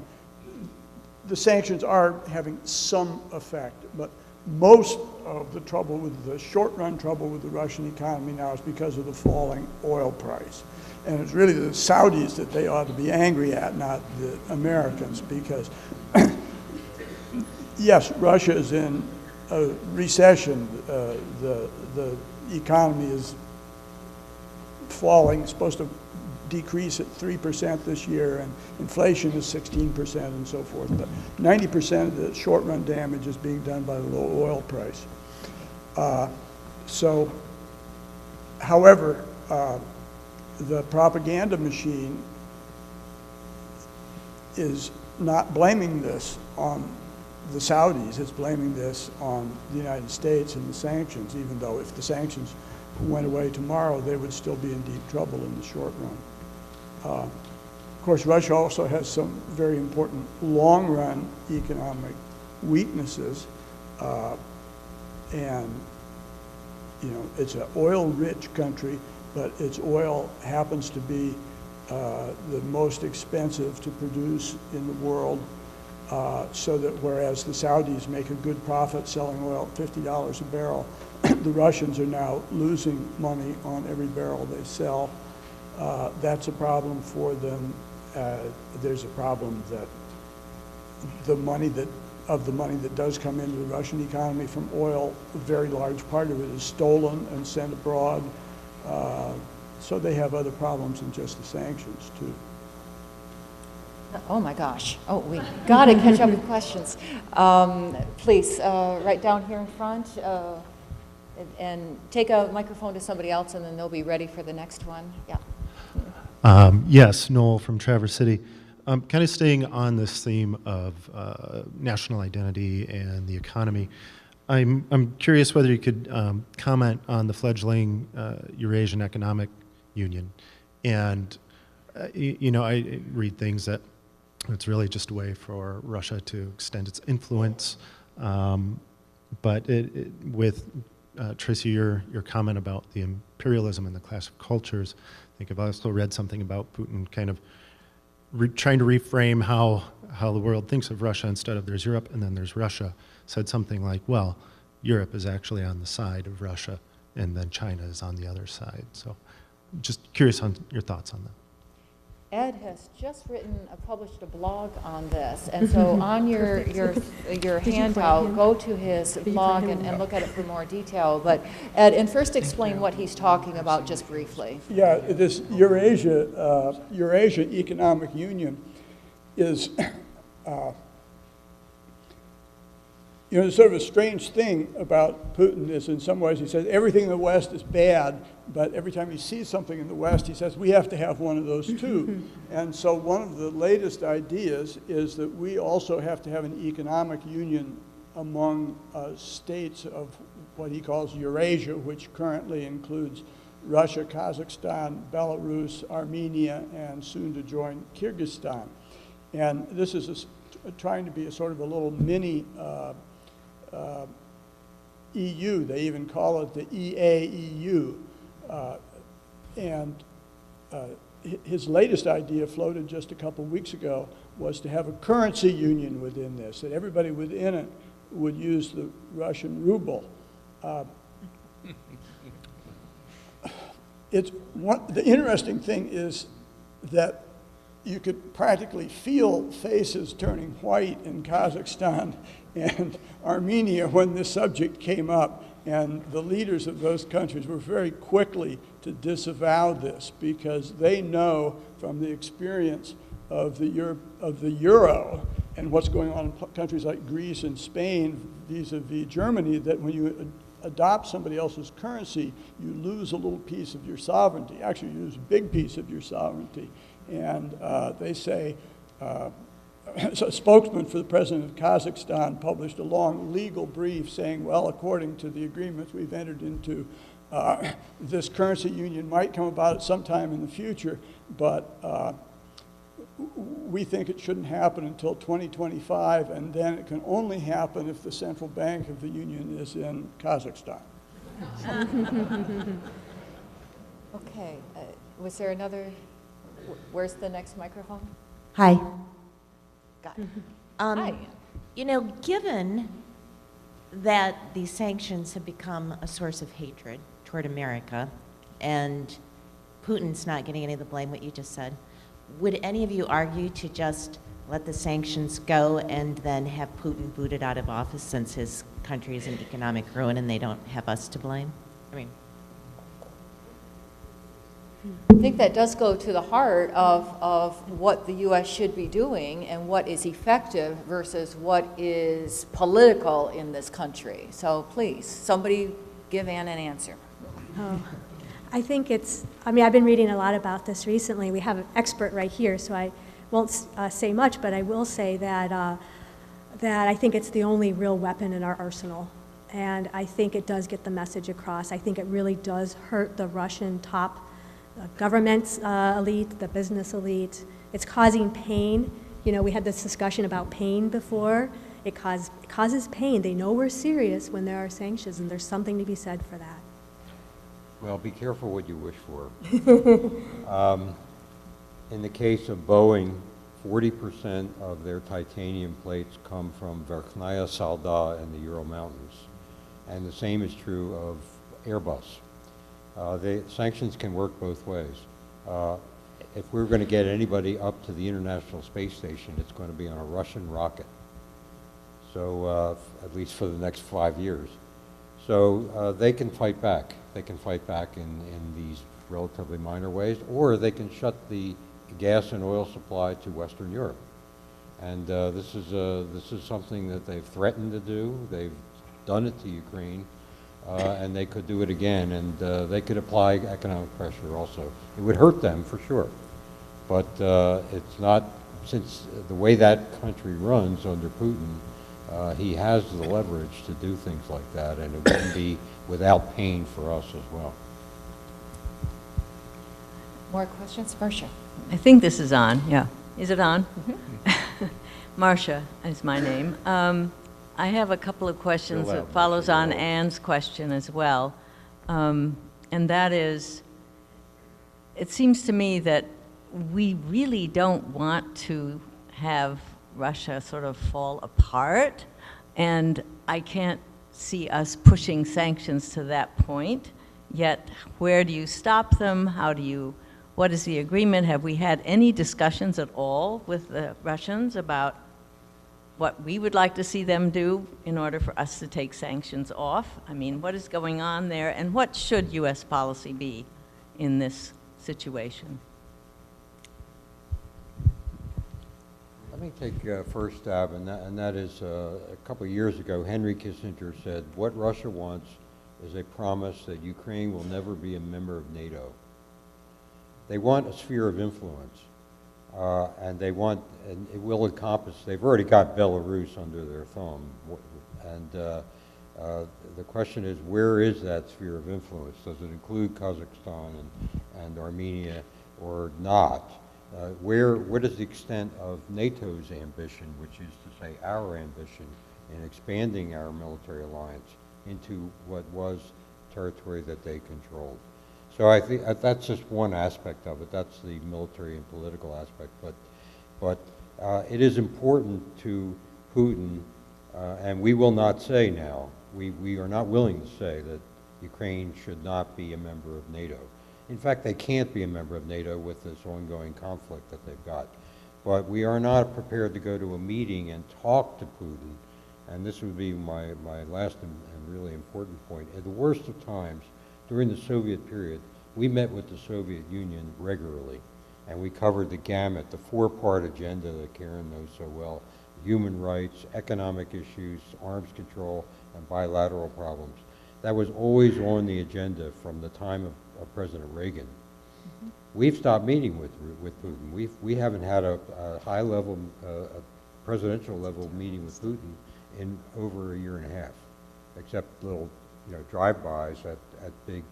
the sanctions are having some effect, but most of the trouble the short-run trouble with the Russian economy now is because of the falling oil price. And it's really the Saudis that they ought to be angry at, not the Americans, because yes, Russia is in a recession. The economy is falling. It's supposed to decrease at 3% this year, and inflation is 16% and so forth. But 90% of the short-run damage is being done by the low oil price. However, the propaganda machine is not blaming this on the Saudis. It's blaming this on the United States and the sanctions, even though if the sanctions went away tomorrow, they would still be in deep trouble in the short run. Of course, Russia also has some very important long-run economic weaknesses, and you know, it's an oil-rich country, but its oil happens to be the most expensive to produce in the world, so that whereas the Saudis make a good profit selling oil at $50 a barrel, the Russians are now losing money on every barrel they sell. That's a problem for them. There's a problem that the money that does come into the Russian economy from oil, a very large part of it is stolen and sent abroad. So they have other problems than just the sanctions, too. oh my gosh, we got to catch up with questions. Please, right down here in front, and take a microphone to somebody else, and then they'll be ready for the next one. Yeah. Yes, Noel from Traverse City. Kind of staying on this theme of national identity and the economy, I'm curious whether you could comment on the fledgling Eurasian Economic Union. And, you know, I read things that it's really just a way for Russia to extend its influence, but with Tracy, your comment about the imperialism and the clash of cultures. I think I've also read something about Putin kind of trying to reframe how the world thinks of Russia. Instead of there's Europe and then there's Russia, said something like, well, Europe is actually on the side of Russia and then China is on the other side. So just curious on your thoughts on that. Ed has just published a blog on this, and so on your handout, go to his blog and look at it for more detail. But Ed, and first explain what he's talking about just briefly. Yeah, this Eurasia Economic Union is, sort of a strange thing about Putin is in some ways he says everything in the West is bad, but every time he sees something in the West, he says we have to have one of those too. And so one of the latest ideas is that we also have to have an economic union among states of what he calls Eurasia, which currently includes Russia, Kazakhstan, Belarus, Armenia, and soon to join Kyrgyzstan. And this is trying to be a sort of a little mini EU. They even call it the EAEU. His latest idea, floated just a couple weeks ago, was to have a currency union within this, that everybody within it would use the Russian ruble. The interesting thing is that you could practically feel faces turning white in Kazakhstan and Armenia when this subject came up, and the leaders of those countries were very quickly to disavow this because they know from the experience of the euro and what's going on in countries like Greece and Spain vis-a-vis Germany, that when you adopt somebody else's currency, you lose a little piece of your sovereignty. Actually, you lose a big piece of your sovereignty. And they say, so a spokesman for the president of Kazakhstan published a long legal brief saying, well, according to the agreements we've entered into, this currency union might come about at some time in the future, but we think it shouldn't happen until 2025, and then it can only happen if the central bank of the union is in Kazakhstan. Okay, was there another? Where's the next microphone? Hi. Got it. Hi. Given that these sanctions have become a source of hatred toward America, and Putin's not getting any of the blame, what you just said, would any of you argue to just let the sanctions go and then have Putin booted out of office since his country is in economic ruin and they don't have us to blame? I think that does go to the heart of what the U.S. should be doing and what is effective versus what is political in this country. So please, somebody give Ann an answer. Oh, I think I've been reading a lot about this recently. We have an expert right here, so I won't say much, but I will say that I think it's the only real weapon in our arsenal. And I think it does get the message across. I think it really does hurt the Russian top government elite, the business elite. It's causing pain. We had this discussion about pain before. It causes pain. They know we're serious when there are sanctions, and there's something to be said for that. Well, be careful what you wish for. In the case of Boeing, 40% of their titanium plates come from Verkhnaya Salda in the Ural Mountains. And the same is true of Airbus. The sanctions can work both ways. If we're going to get anybody up to the International Space Station, it's going to be on a Russian rocket. So at least for the next 5 years. So they can fight back. They can fight back in these relatively minor ways, or they can shut the gas and oil supply to Western Europe. And this is something that they've threatened to do. They've done it to Ukraine, and they could do it again. And they could apply economic pressure also. It would hurt them for sure, but it's not, since the way that country runs under Putin. He has the leverage to do things like that, and it wouldn't be without pain for us as well. More questions? Marcia. I think this is on, yeah. Is it on? Mm-hmm. Marcia is my name. I have a couple of questions Fill that out, follows Mr. on Dolan. Ann's question as well. And that is, it seems to me that we really don't want to have Russia sort of fall apart, and I can't see us pushing sanctions to that point. Yet, where do you stop them? What is the agreement? Have we had any discussions at all with the Russians about what we would like to see them do in order for us to take sanctions off? I mean, what is going on there, and what should U.S. policy be in this situation? Let me take first stab, and that is a couple of years ago, Henry Kissinger said, what Russia wants is a promise that Ukraine will never be a member of NATO. They want a sphere of influence, and it will encompass, they've already got Belarus under their thumb, and the question is, where is that sphere of influence? Does it include Kazakhstan and Armenia or not? What is the extent of NATO's ambition, which is to say our ambition in expanding our military alliance into what was territory that they controlled? So I think that's just one aspect of it. That's the military and political aspect. But it is important to Putin, and we will not say now, we are not willing to say that Ukraine should not be a member of NATO. In fact, they can't be a member of NATO with this ongoing conflict that they've got. But we are not prepared to go to a meeting and talk to Putin, and this would be my last and really important point. At the worst of times, during the Soviet period, we met with the Soviet Union regularly, and we covered the gamut, the four-part agenda that Karen knows so well: human rights, economic issues, arms control, and bilateral problems. That was always on the agenda from the time of President Reagan. Mm-hmm. We've stopped meeting with Putin. We haven't had a high-level, presidential level meeting with Putin in over a year and a half, except little drive-bys at big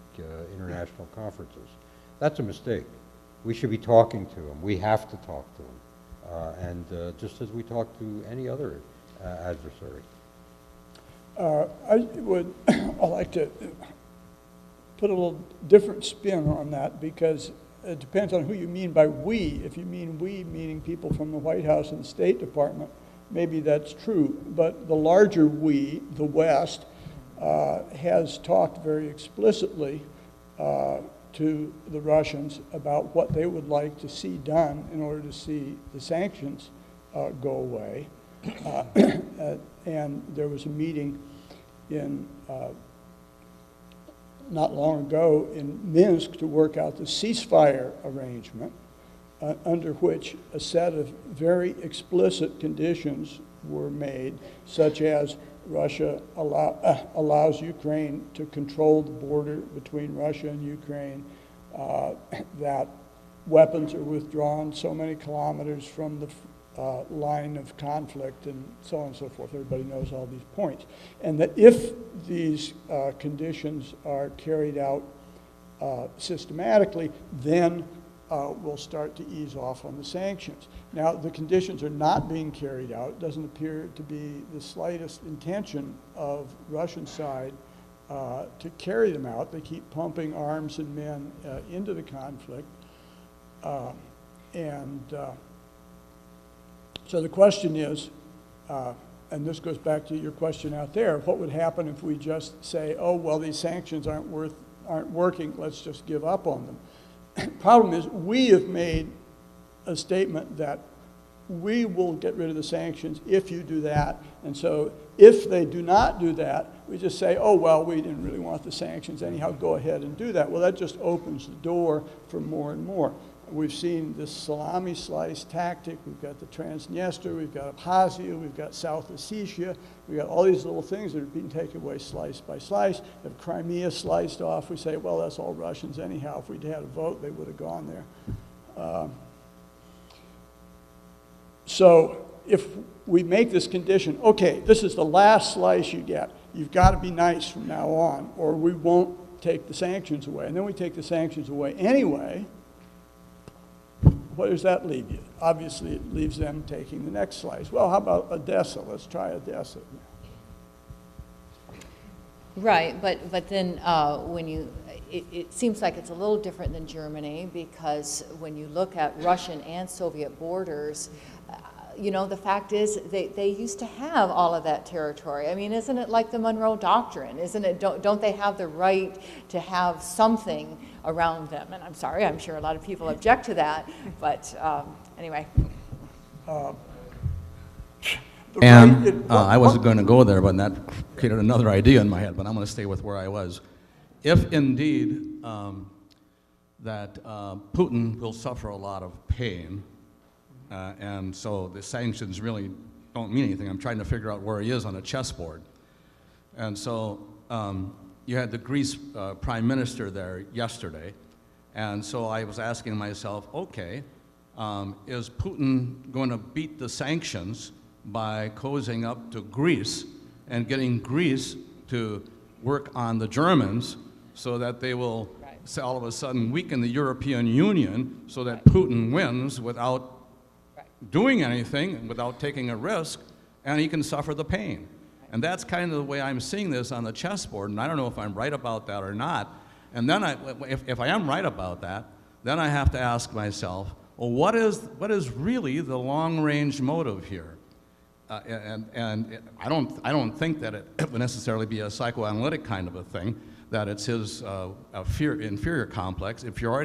international conferences. That's a mistake. We should be talking to him. We have to talk to him, and just as we talk to any other adversary. I'd like to put a little different spin on that, because it depends on who you mean by we. If you mean we, meaning people from the White House and the State Department, maybe that's true. But the larger we, the West, has talked very explicitly to the Russians about what they would like to see done in order to see the sanctions go away. And there was a meeting in not long ago in Minsk to work out the ceasefire arrangement, under which a set of very explicit conditions were made, such as Russia allows Ukraine to control the border between Russia and Ukraine, that weapons are withdrawn so many kilometers from the line of conflict, and so on and so forth. Everybody knows all these points. And that if these conditions are carried out systematically, then we'll start to ease off on the sanctions. Now, the conditions are not being carried out. It doesn't appear to be the slightest intention of Russian side to carry them out. They keep pumping arms and men into the conflict. So the question is, and this goes back to your question out there, what would happen if we just say, oh, well, these sanctions aren't working, let's just give up on them. Problem is, we have made a statement that we will get rid of the sanctions if you do that. And so if they do not do that, we just say, oh, well, we didn't really want the sanctions anyhow, go ahead and do that. Well, that just opens the door for more and more. We've seen this salami slice tactic. We've got the Transnistria, we've got Abkhazia, we've got South Ossetia. We've got all these little things that are being taken away slice by slice. If Crimea sliced off, we say, well, that's all Russians anyhow. If we'd had a vote, they would have gone there. So if we make this condition, okay, this is the last slice you get. You've got to be nice from now on, or we won't take the sanctions away. And then we take the sanctions away anyway. What does that leave you? Obviously, it leaves them taking the next slice. Well, how about Odessa? Let's try Odessa. Right, but then when you, it seems like it's a little different than Germany, because when you look at Russian and Soviet borders, you know, the fact is they used to have all of that territory. I mean, isn't it like the Monroe Doctrine? Isn't it, don't they have the right to have something around them? And I'm sorry, I'm sure a lot of people object to that, but anyway. And I wasn't going to go there, but that created another idea in my head, but I'm going to stay with where I was. If indeed that Putin will suffer a lot of pain, and so the sanctions really don't mean anything. I'm trying to figure out where he is on a chessboard. And so you had the Greece prime minister there yesterday, and so I was asking myself, okay, is Putin going to beat the sanctions by cozying up to Greece and getting Greece to work on the Germans so that they will all of a sudden weaken the European Union so that Putin wins without doing anything, without taking a risk, and he can suffer the pain. And that's kind of the way I'm seeing this on the chessboard, and I don't know if I'm right about that or not. And then if I am right about that, then I have to ask myself, well, what is really the long-range motive here? And I don't think that it would necessarily be a psychoanalytic kind of a thing, that it's his inferiority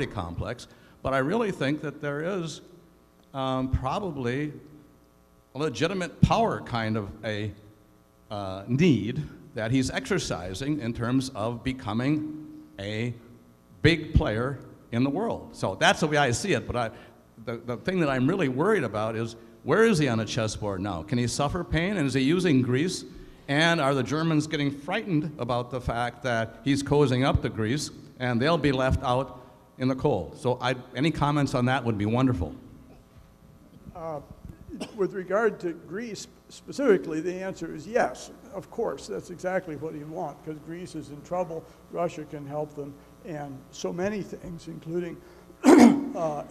complex, but I really think that there is probably a legitimate power kind of a need that he's exercising in terms of becoming a big player in the world. So that's the way I see it, but the thing that I'm really worried about is, where is he on a chessboard now? Can he suffer pain, and is he using Greece? And are the Germans getting frightened about the fact that he's cozying up to Greece, and they'll be left out in the cold? So any comments on that would be wonderful. With regard to Greece specifically, the answer is yes. Of course, that's exactly what he wants, because Greece is in trouble, Russia can help them, and so many things, including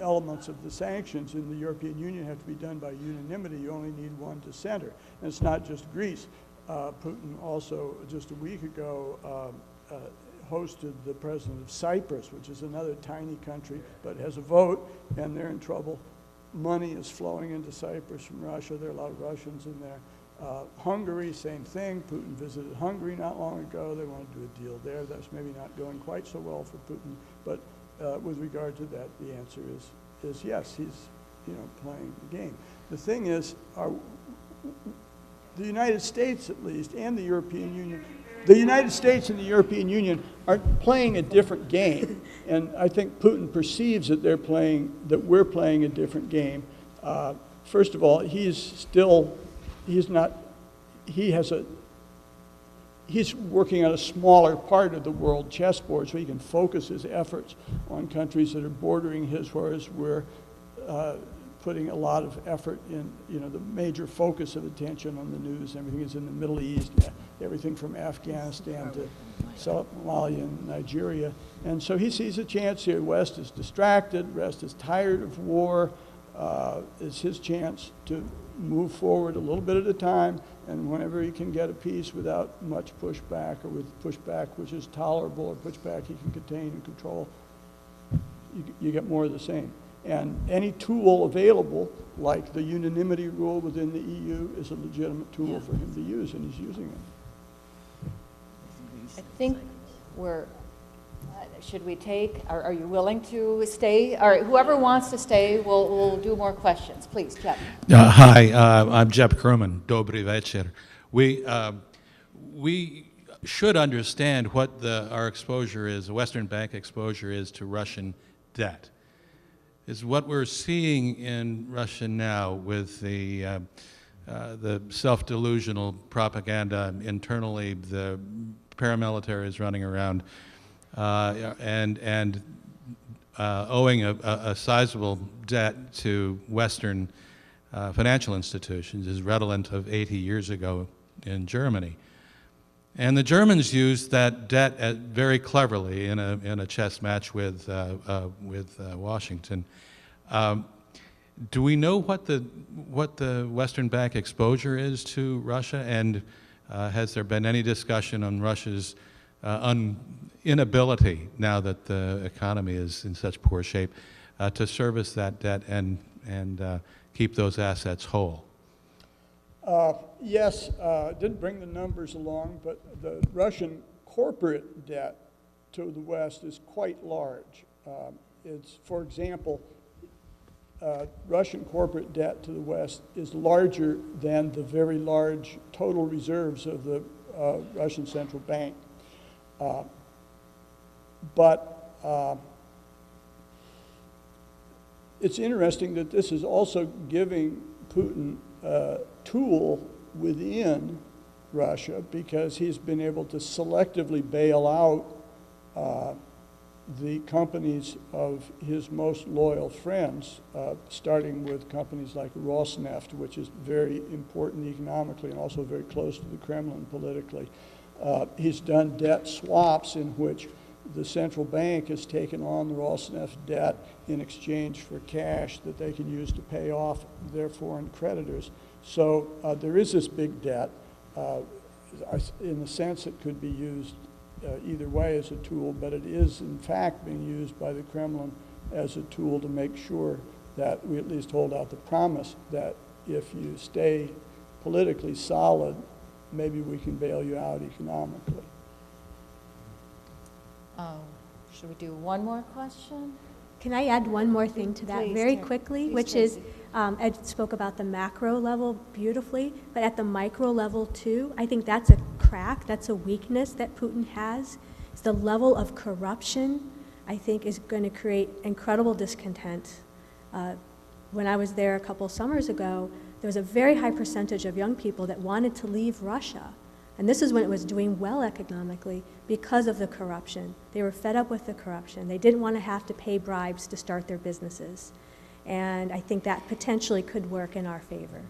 elements of the sanctions in the European Union, have to be done by unanimity. You only need one dissenter. And it's not just Greece. Putin also, just a week ago, hosted the president of Cyprus, which is another tiny country, but has a vote, and they're in trouble. Money is flowing into Cyprus from Russia. There are a lot of Russians in there. Hungary, same thing. Putin visited Hungary not long ago. They want to do a deal there. That's maybe not going quite so well for Putin, but with regard to that, the answer is yes. He's, playing the game. The thing is, the United States, at least, and the European Union, the United States and the European Union are playing a different game, and I think Putin perceives that we're playing a different game. First of all, he's working on a smaller part of the world chessboard, so he can focus his efforts on countries that are bordering his, whereas we're putting a lot of effort in, the major focus of attention on the news. Everything is in the Middle East, everything from Afghanistan to Somalia and Nigeria. And so he sees a chance here. West is distracted, West is tired of war. It's his chance to move forward a little bit at a time, and whenever he can get a peace without much pushback, or with pushback which is tolerable, or pushback he can contain and control, you get more of the same. And any tool available, like the unanimity rule within the EU, is a legitimate tool for him to use, and he's using it. I think should we take, are you willing to stay? All right, whoever wants to stay, we'll do more questions. Please, Jeff. Hi, I'm Jeff Kerman. Dobry večer. We should understand what our exposure is, the Western bank exposure is to Russian debt. Is what we're seeing in Russia now with the self-delusional propaganda internally, the paramilitary is running around and owing a sizable debt to Western financial institutions is redolent of 80 years ago in Germany. And the Germans used that debt very cleverly in a chess match with Washington. Do we know what the Western bank exposure is to Russia, and has there been any discussion on Russia's inability, now that the economy is in such poor shape, to service that debt and keep those assets whole? Yes, didn't bring the numbers along, but the Russian corporate debt to the West is quite large. It's, for example, Russian corporate debt to the West is larger than the very large total reserves of the Russian central bank. But it's interesting that this is also giving Putin a tool within Russia, because he's been able to selectively bail out the companies of his most loyal friends, starting with companies like Rosneft, which is very important economically and also very close to the Kremlin politically. He's done debt swaps in which the central bank has taken on the Rosneft debt in exchange for cash that they can use to pay off their foreign creditors. So there is this big debt. In a sense, it could be used either way as a tool, but it is in fact being used by the Kremlin as a tool to make sure that we at least hold out the promise that if you stay politically solid, maybe we can bail you out economically. Should we do one more question? Can I add one more thing to that Please, very Karen. quickly, Please, which Tracy. is, Ed spoke about the macro level beautifully, but at the micro level too, I think that's a crack, that's a weakness that Putin has. It's the level of corruption, I think, is going to create incredible discontent. When I was there a couple summers ago, there was a very high percentage of young people that wanted to leave Russia. And this is when it was doing well economically because of the corruption. They were fed up with the corruption. They didn't want to have to pay bribes to start their businesses. And I think that potentially could work in our favor.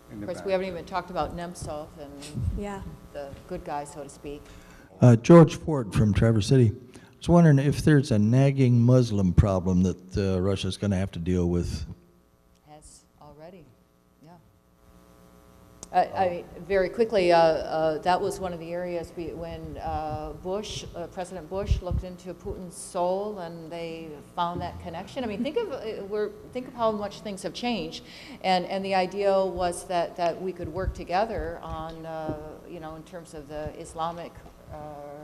Of course, we haven't even talked about Nemtsov and Yeah. the good guy, so to speak. George Ford from Traverse City. I was wondering if there's a nagging Muslim problem that Russia's going to have to deal with. Has already, yeah. Very quickly, that was one of the areas when President Bush looked into Putin's soul and they found that connection. I mean, think of how much things have changed, and the idea was that we could work together on, in terms of the Islamic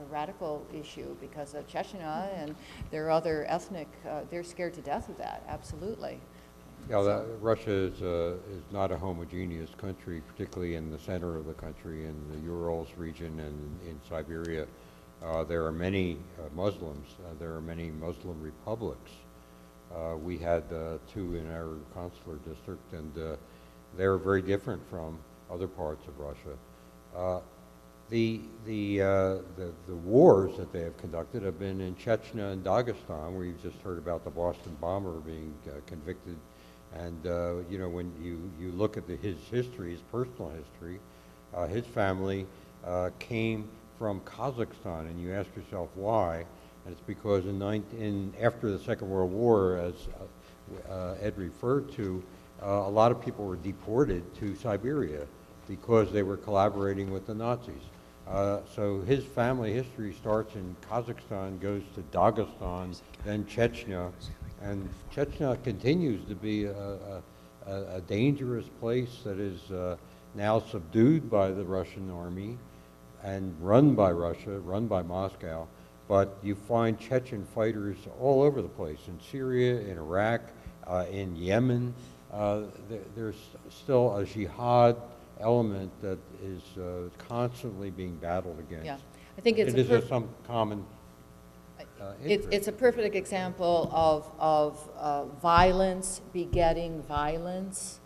radical issue, because of Chechnya and there are other ethnic, they're scared to death of that, absolutely. Yeah, Russia is not a homogeneous country, particularly in the center of the country, in the Urals region and in Siberia. There are many Muslims. There are many Muslim republics. We had two in our consular district, and they're very different from other parts of Russia. The wars that they have conducted have been in Chechnya and Dagestan, where you've just heard about the Boston bomber being convicted. And when you look at his history, his personal history, his family came from Kazakhstan, and you ask yourself why, and it's because after the Second World War, as Ed referred to, a lot of people were deported to Siberia because they were collaborating with the Nazis. So his family history starts in Kazakhstan, goes to Dagestan, then Chechnya, and Chechnya continues to be a dangerous place that is now subdued by the Russian army and run by Russia, run by Moscow. But you find Chechen fighters all over the place, in Syria, in Iraq, in Yemen. There's still a jihad element that is constantly being battled against. Yeah, I think it's some common it's a perfect example of violence begetting violence.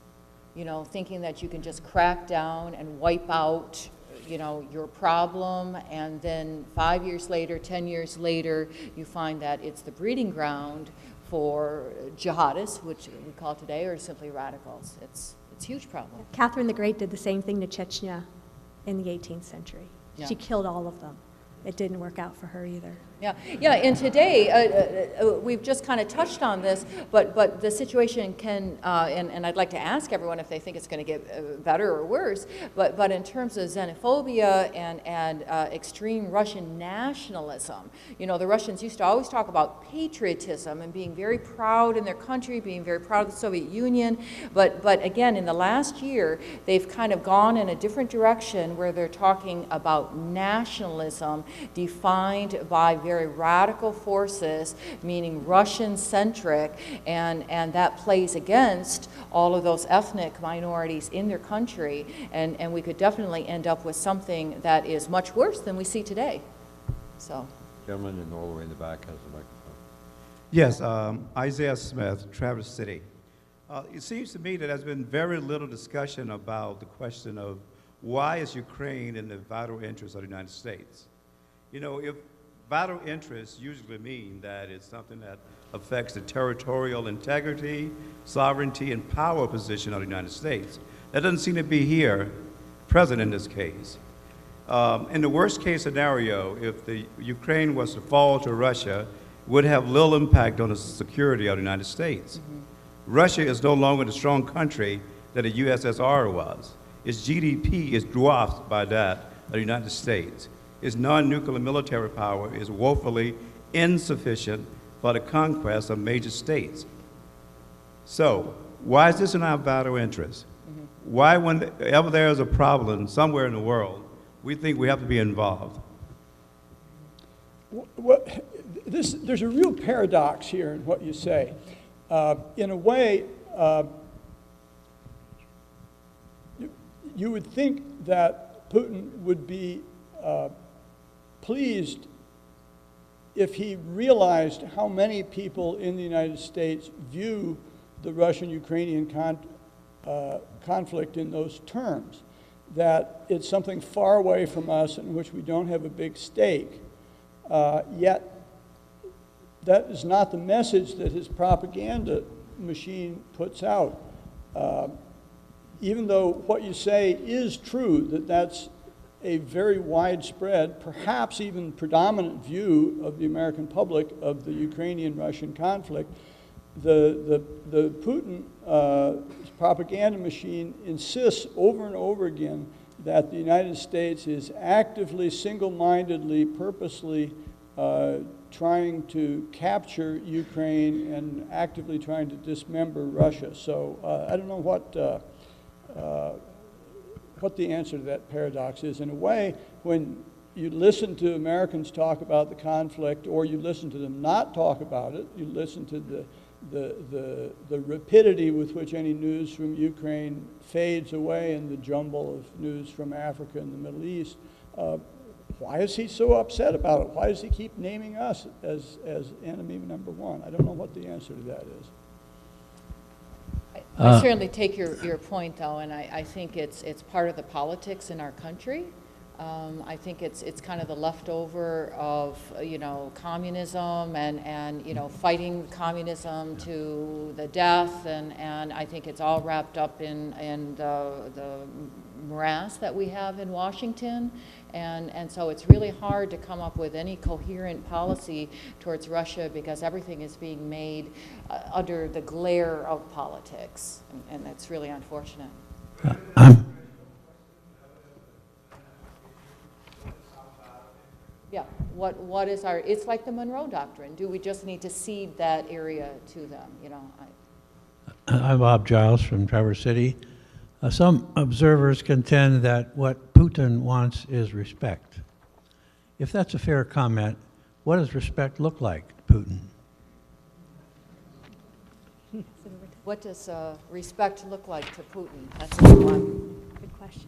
Thinking that you can just crack down and wipe out, your problem, and then 5 years later, 10 years later, you find that it's the breeding ground for jihadists, which we call today, or simply radicals. It's a huge problem. Catherine the Great did the same thing to Chechnya in the 18th century. Yeah. She killed all of them. it didn't work out for her either. Yeah, yeah, and today, we've just kind of touched on this, but the situation can, and I'd like to ask everyone if they think it's going to get better or worse, but in terms of xenophobia and extreme Russian nationalism, you know, the Russians used to always talk about patriotism and being very proud in their country, being very proud of the Soviet Union, but again, in the last year, they've kind of gone in a different direction where they're talking about nationalism defined by very radical forces, meaning Russian-centric, and that plays against all of those ethnic minorities in their country, and we could definitely end up with something that is much worse than we see today. So, Gentleman in all the way in the back has the microphone. Yes, Isaiah Smith, Traverse City. It seems to me that there's been very little discussion about the question of why is Ukraine in the vital interest of the United States? You know, if vital interests usually mean that it's something that affects the territorial integrity, sovereignty, and power position of the United States. That doesn't seem to be here, present in this case. In the worst case scenario, if the Ukraine was to fall to Russia, it would have little impact on the security of the United States. Russia is no longer the strong country that the USSR was. Its GDP is dwarfed by that of the United States. Its non-nuclear military power is woefully insufficient for the conquest of major states. So, why is this in our vital interest? Why, whenever there is a problem somewhere in the world, we think we have to be involved? There's a real paradox here in what you say. In a way, you would think that Putin would be pleased if he realized how many people in the United States view the Russian-Ukrainian conflict in those terms, that it's something far away from us in which we don't have a big stake. Yet, that is not the message that his propaganda machine puts out. Even though what you say is true, that that's a very widespread, perhaps even predominant view of the American public of the Ukrainian-Russian conflict, the Putin propaganda machine insists over and over again that the United States is actively, single-mindedly, purposely trying to capture Ukraine and actively trying to dismember Russia. So I don't know what the answer to that paradox is. In a way, when you listen to Americans talk about the conflict, or you listen to them not talk about it, you listen to the rapidity with which any news from Ukraine fades away in the jumble of news from Africa and the Middle East. Why is he so upset about it? Why does he keep naming us as enemy number one? I don't know what the answer to that is. I certainly take your point, though, and I think it's part of the politics in our country. I think it's kind of the leftover of, you know, communism and you know, fighting communism to the death, and I think it's all wrapped up in the morass that we have in Washington, and so it's really hard to come up with any coherent policy towards Russia because everything is being made under the glare of politics, and that's really unfortunate. Yeah, what is our, it's like the Monroe Doctrine. Do we just need to cede that area to them, you know? I'm Bob Giles from Traverse City. Some observers contend that what Putin wants is respect. If that's a fair comment, what does respect look like to Putin? What does respect look like to Putin? That's a good one. Good question.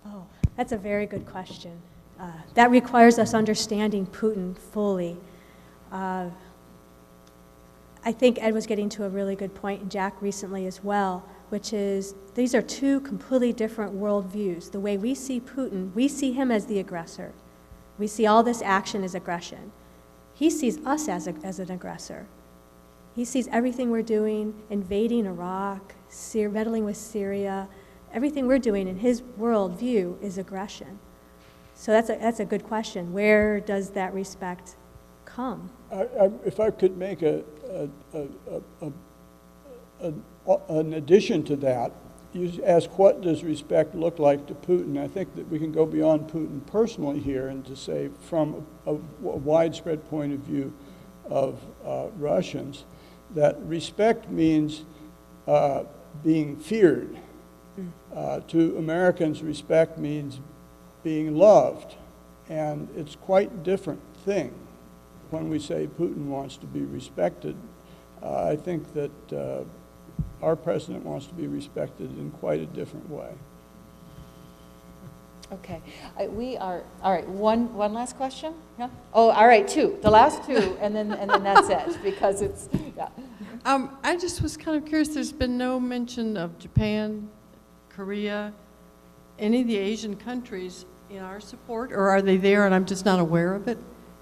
Oh, that's a very good question. That requires us understanding Putin fully. I think Ed was getting to a really good point, and Jack recently as well, which is these are two completely different worldviews. The way we see Putin, we see him as the aggressor. We see all this action as aggression. He sees us as an aggressor. He sees everything we're doing, invading Iraq, meddling with Syria, everything we're doing in his worldview is aggression. So that's a good question. Where does that respect come? If I could make an addition to that, you ask what does respect look like to Putin. I think that we can go beyond Putin personally here and to say from a widespread point of view of Russians, that respect means being feared. To Americans, respect means being loved, and it's quite a different thing when we say Putin wants to be respected. I think that our president wants to be respected in quite a different way. Okay, we are, all right, one last question? Yeah? Oh, all right, two, the last two, and then that's it, because it's, yeah. I just was kind of curious, there's been no mention of Japan, Korea, any of the Asian countries in our support, or are they there and I'm just not aware of it?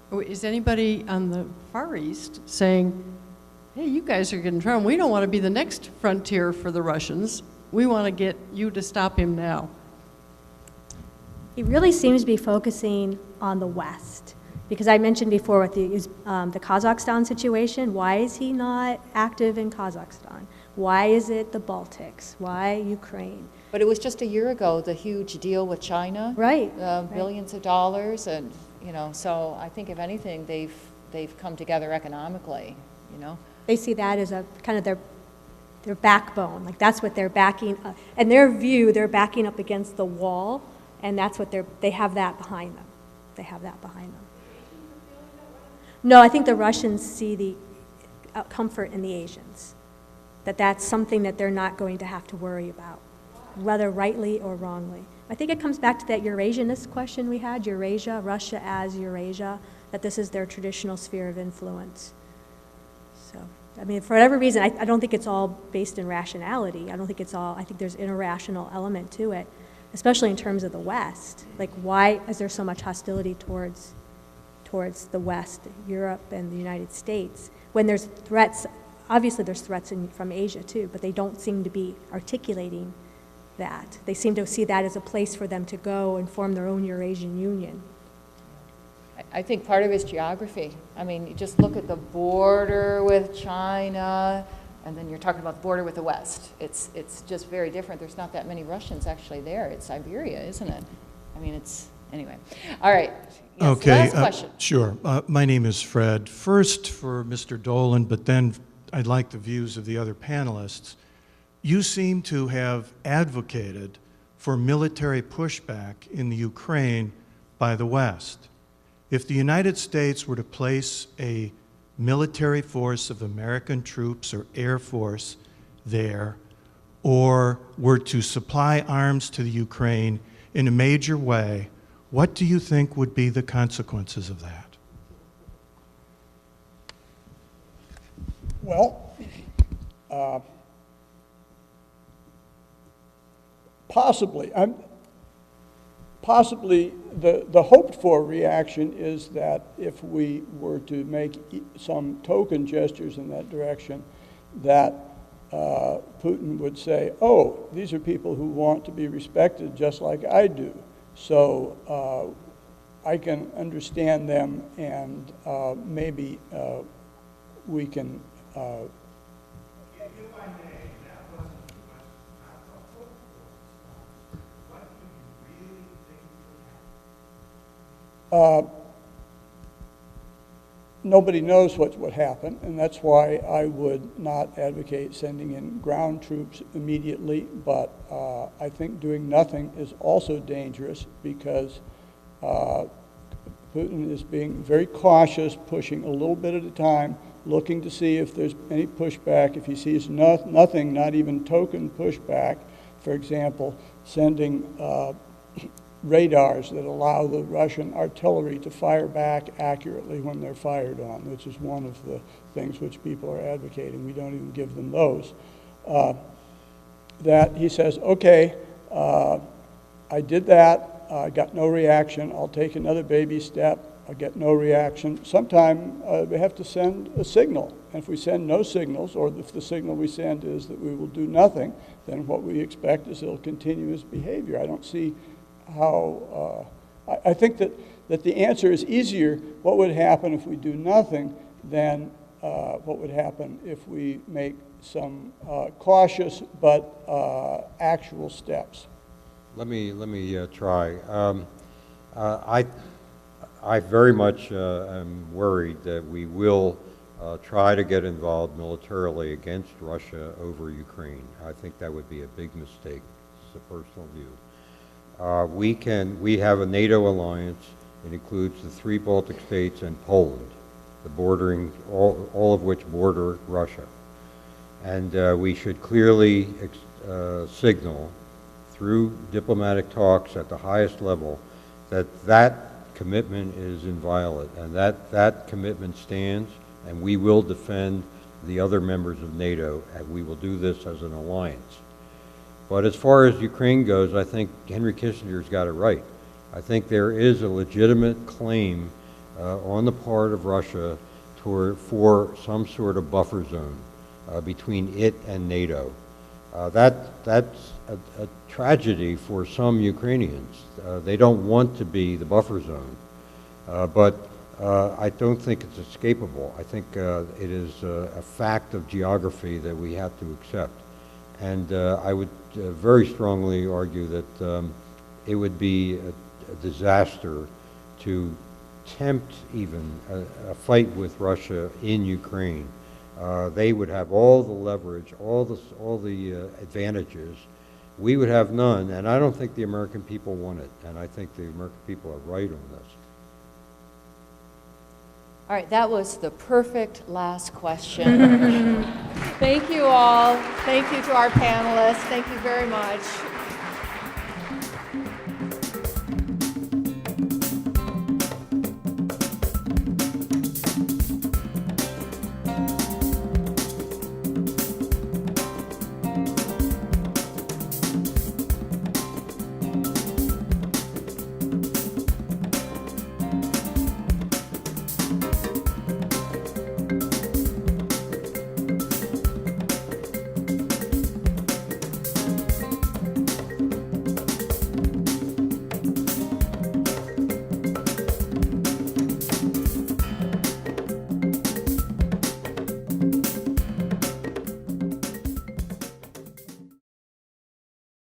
Or is anybody on the Far East saying, hey, you guys are getting trouble, we don't want to be the next frontier for the Russians, we want to get you to stop him now? He really seems to be focusing on the West. Because I mentioned before with the Kazakhstan situation, why is he not active in Kazakhstan? Why is it the Baltics? Why Ukraine? But it was just a year ago, the huge deal with China. Right. Billions of dollars, and, you know, so I think if anything, they've come together economically, you know. They see that as a kind of their backbone, like that's what they're backing, in their view, they're backing up against the wall, and that's what they have that behind them. They have that behind them. No, I think the Russians see the comfort in the Asians, that's something that they're not going to have to worry about, whether rightly or wrongly. I think it comes back to that Eurasianist question we had, Eurasia, Russia as Eurasia, that this is their traditional sphere of influence. So, I mean, for whatever reason, I don't think it's all based in rationality. I think there's an irrational element to it, especially in terms of the West. Like, why is there so much hostility towards the West, Europe and the United States, when there's threats? Obviously there's threats from Asia too, but they don't seem to be articulating that. They seem to see that as a place for them to go and form their own Eurasian Union. I think part of it is geography. I mean, you just look at the border with China, and then you're talking about the border with the West. It's just very different. There's not that many Russians actually there. It's Siberia, isn't it? I mean, anyway. All right. Yes, okay. Last question. Sure. My name is Fred. First for Mr. Dolan, but then I'd like the views of the other panelists. You seem to have advocated for military pushback in the Ukraine by the West. If the United States were to place a military force of American troops or Air Force there, or were to supply arms to the Ukraine in a major way, what do you think would be the consequences of that? Well, possibly. Possibly the hoped-for reaction is that if we were to make some token gestures in that direction, that Putin would say, oh, these are people who want to be respected just like I do. So I can understand them, and maybe we can... Nobody knows what would happen, and that's why I would not advocate sending in ground troops immediately, but I think doing nothing is also dangerous because Putin is being very cautious, pushing a little bit at a time, looking to see if there's any pushback. If he sees nothing, not even token pushback, for example, sending radars that allow the Russian artillery to fire back accurately when they're fired on, which is one of the things which people are advocating. We don't even give them those. That he says, okay, I did that, I got no reaction, I'll take another baby step, I get no reaction. Sometime we have to send a signal. And if we send no signals, or if the signal we send is that we will do nothing, then what we expect is he'll continue his behavior. I don't see how, I think that the answer is easier, what would happen if we do nothing, than what would happen if we make some cautious but actual steps. Let me try. I very much am worried that we will try to get involved militarily against Russia over Ukraine. I think that would be a big mistake. It's a personal view. We have a NATO alliance. It includes the 3 Baltic states and Poland, all of which border Russia. And we should clearly signal through diplomatic talks at the highest level that commitment is inviolate, and that commitment stands, and we will defend the other members of NATO, and we will do this as an alliance. But as far as Ukraine goes, I think Henry Kissinger's got it right. I think there is a legitimate claim on the part of Russia for some sort of buffer zone between it and NATO. That's a tragedy for some Ukrainians. They don't want to be the buffer zone, but I don't think it's escapable. I think it is a fact of geography that we have to accept. And I would very strongly argue that it would be a disaster to tempt even a fight with Russia in Ukraine. They would have all the leverage, all the advantages. We would have none, and I don't think the American people want it, and I think the American people are right on this. All right, that was the perfect last question. Thank you all. Thank you to our panelists. Thank you very much.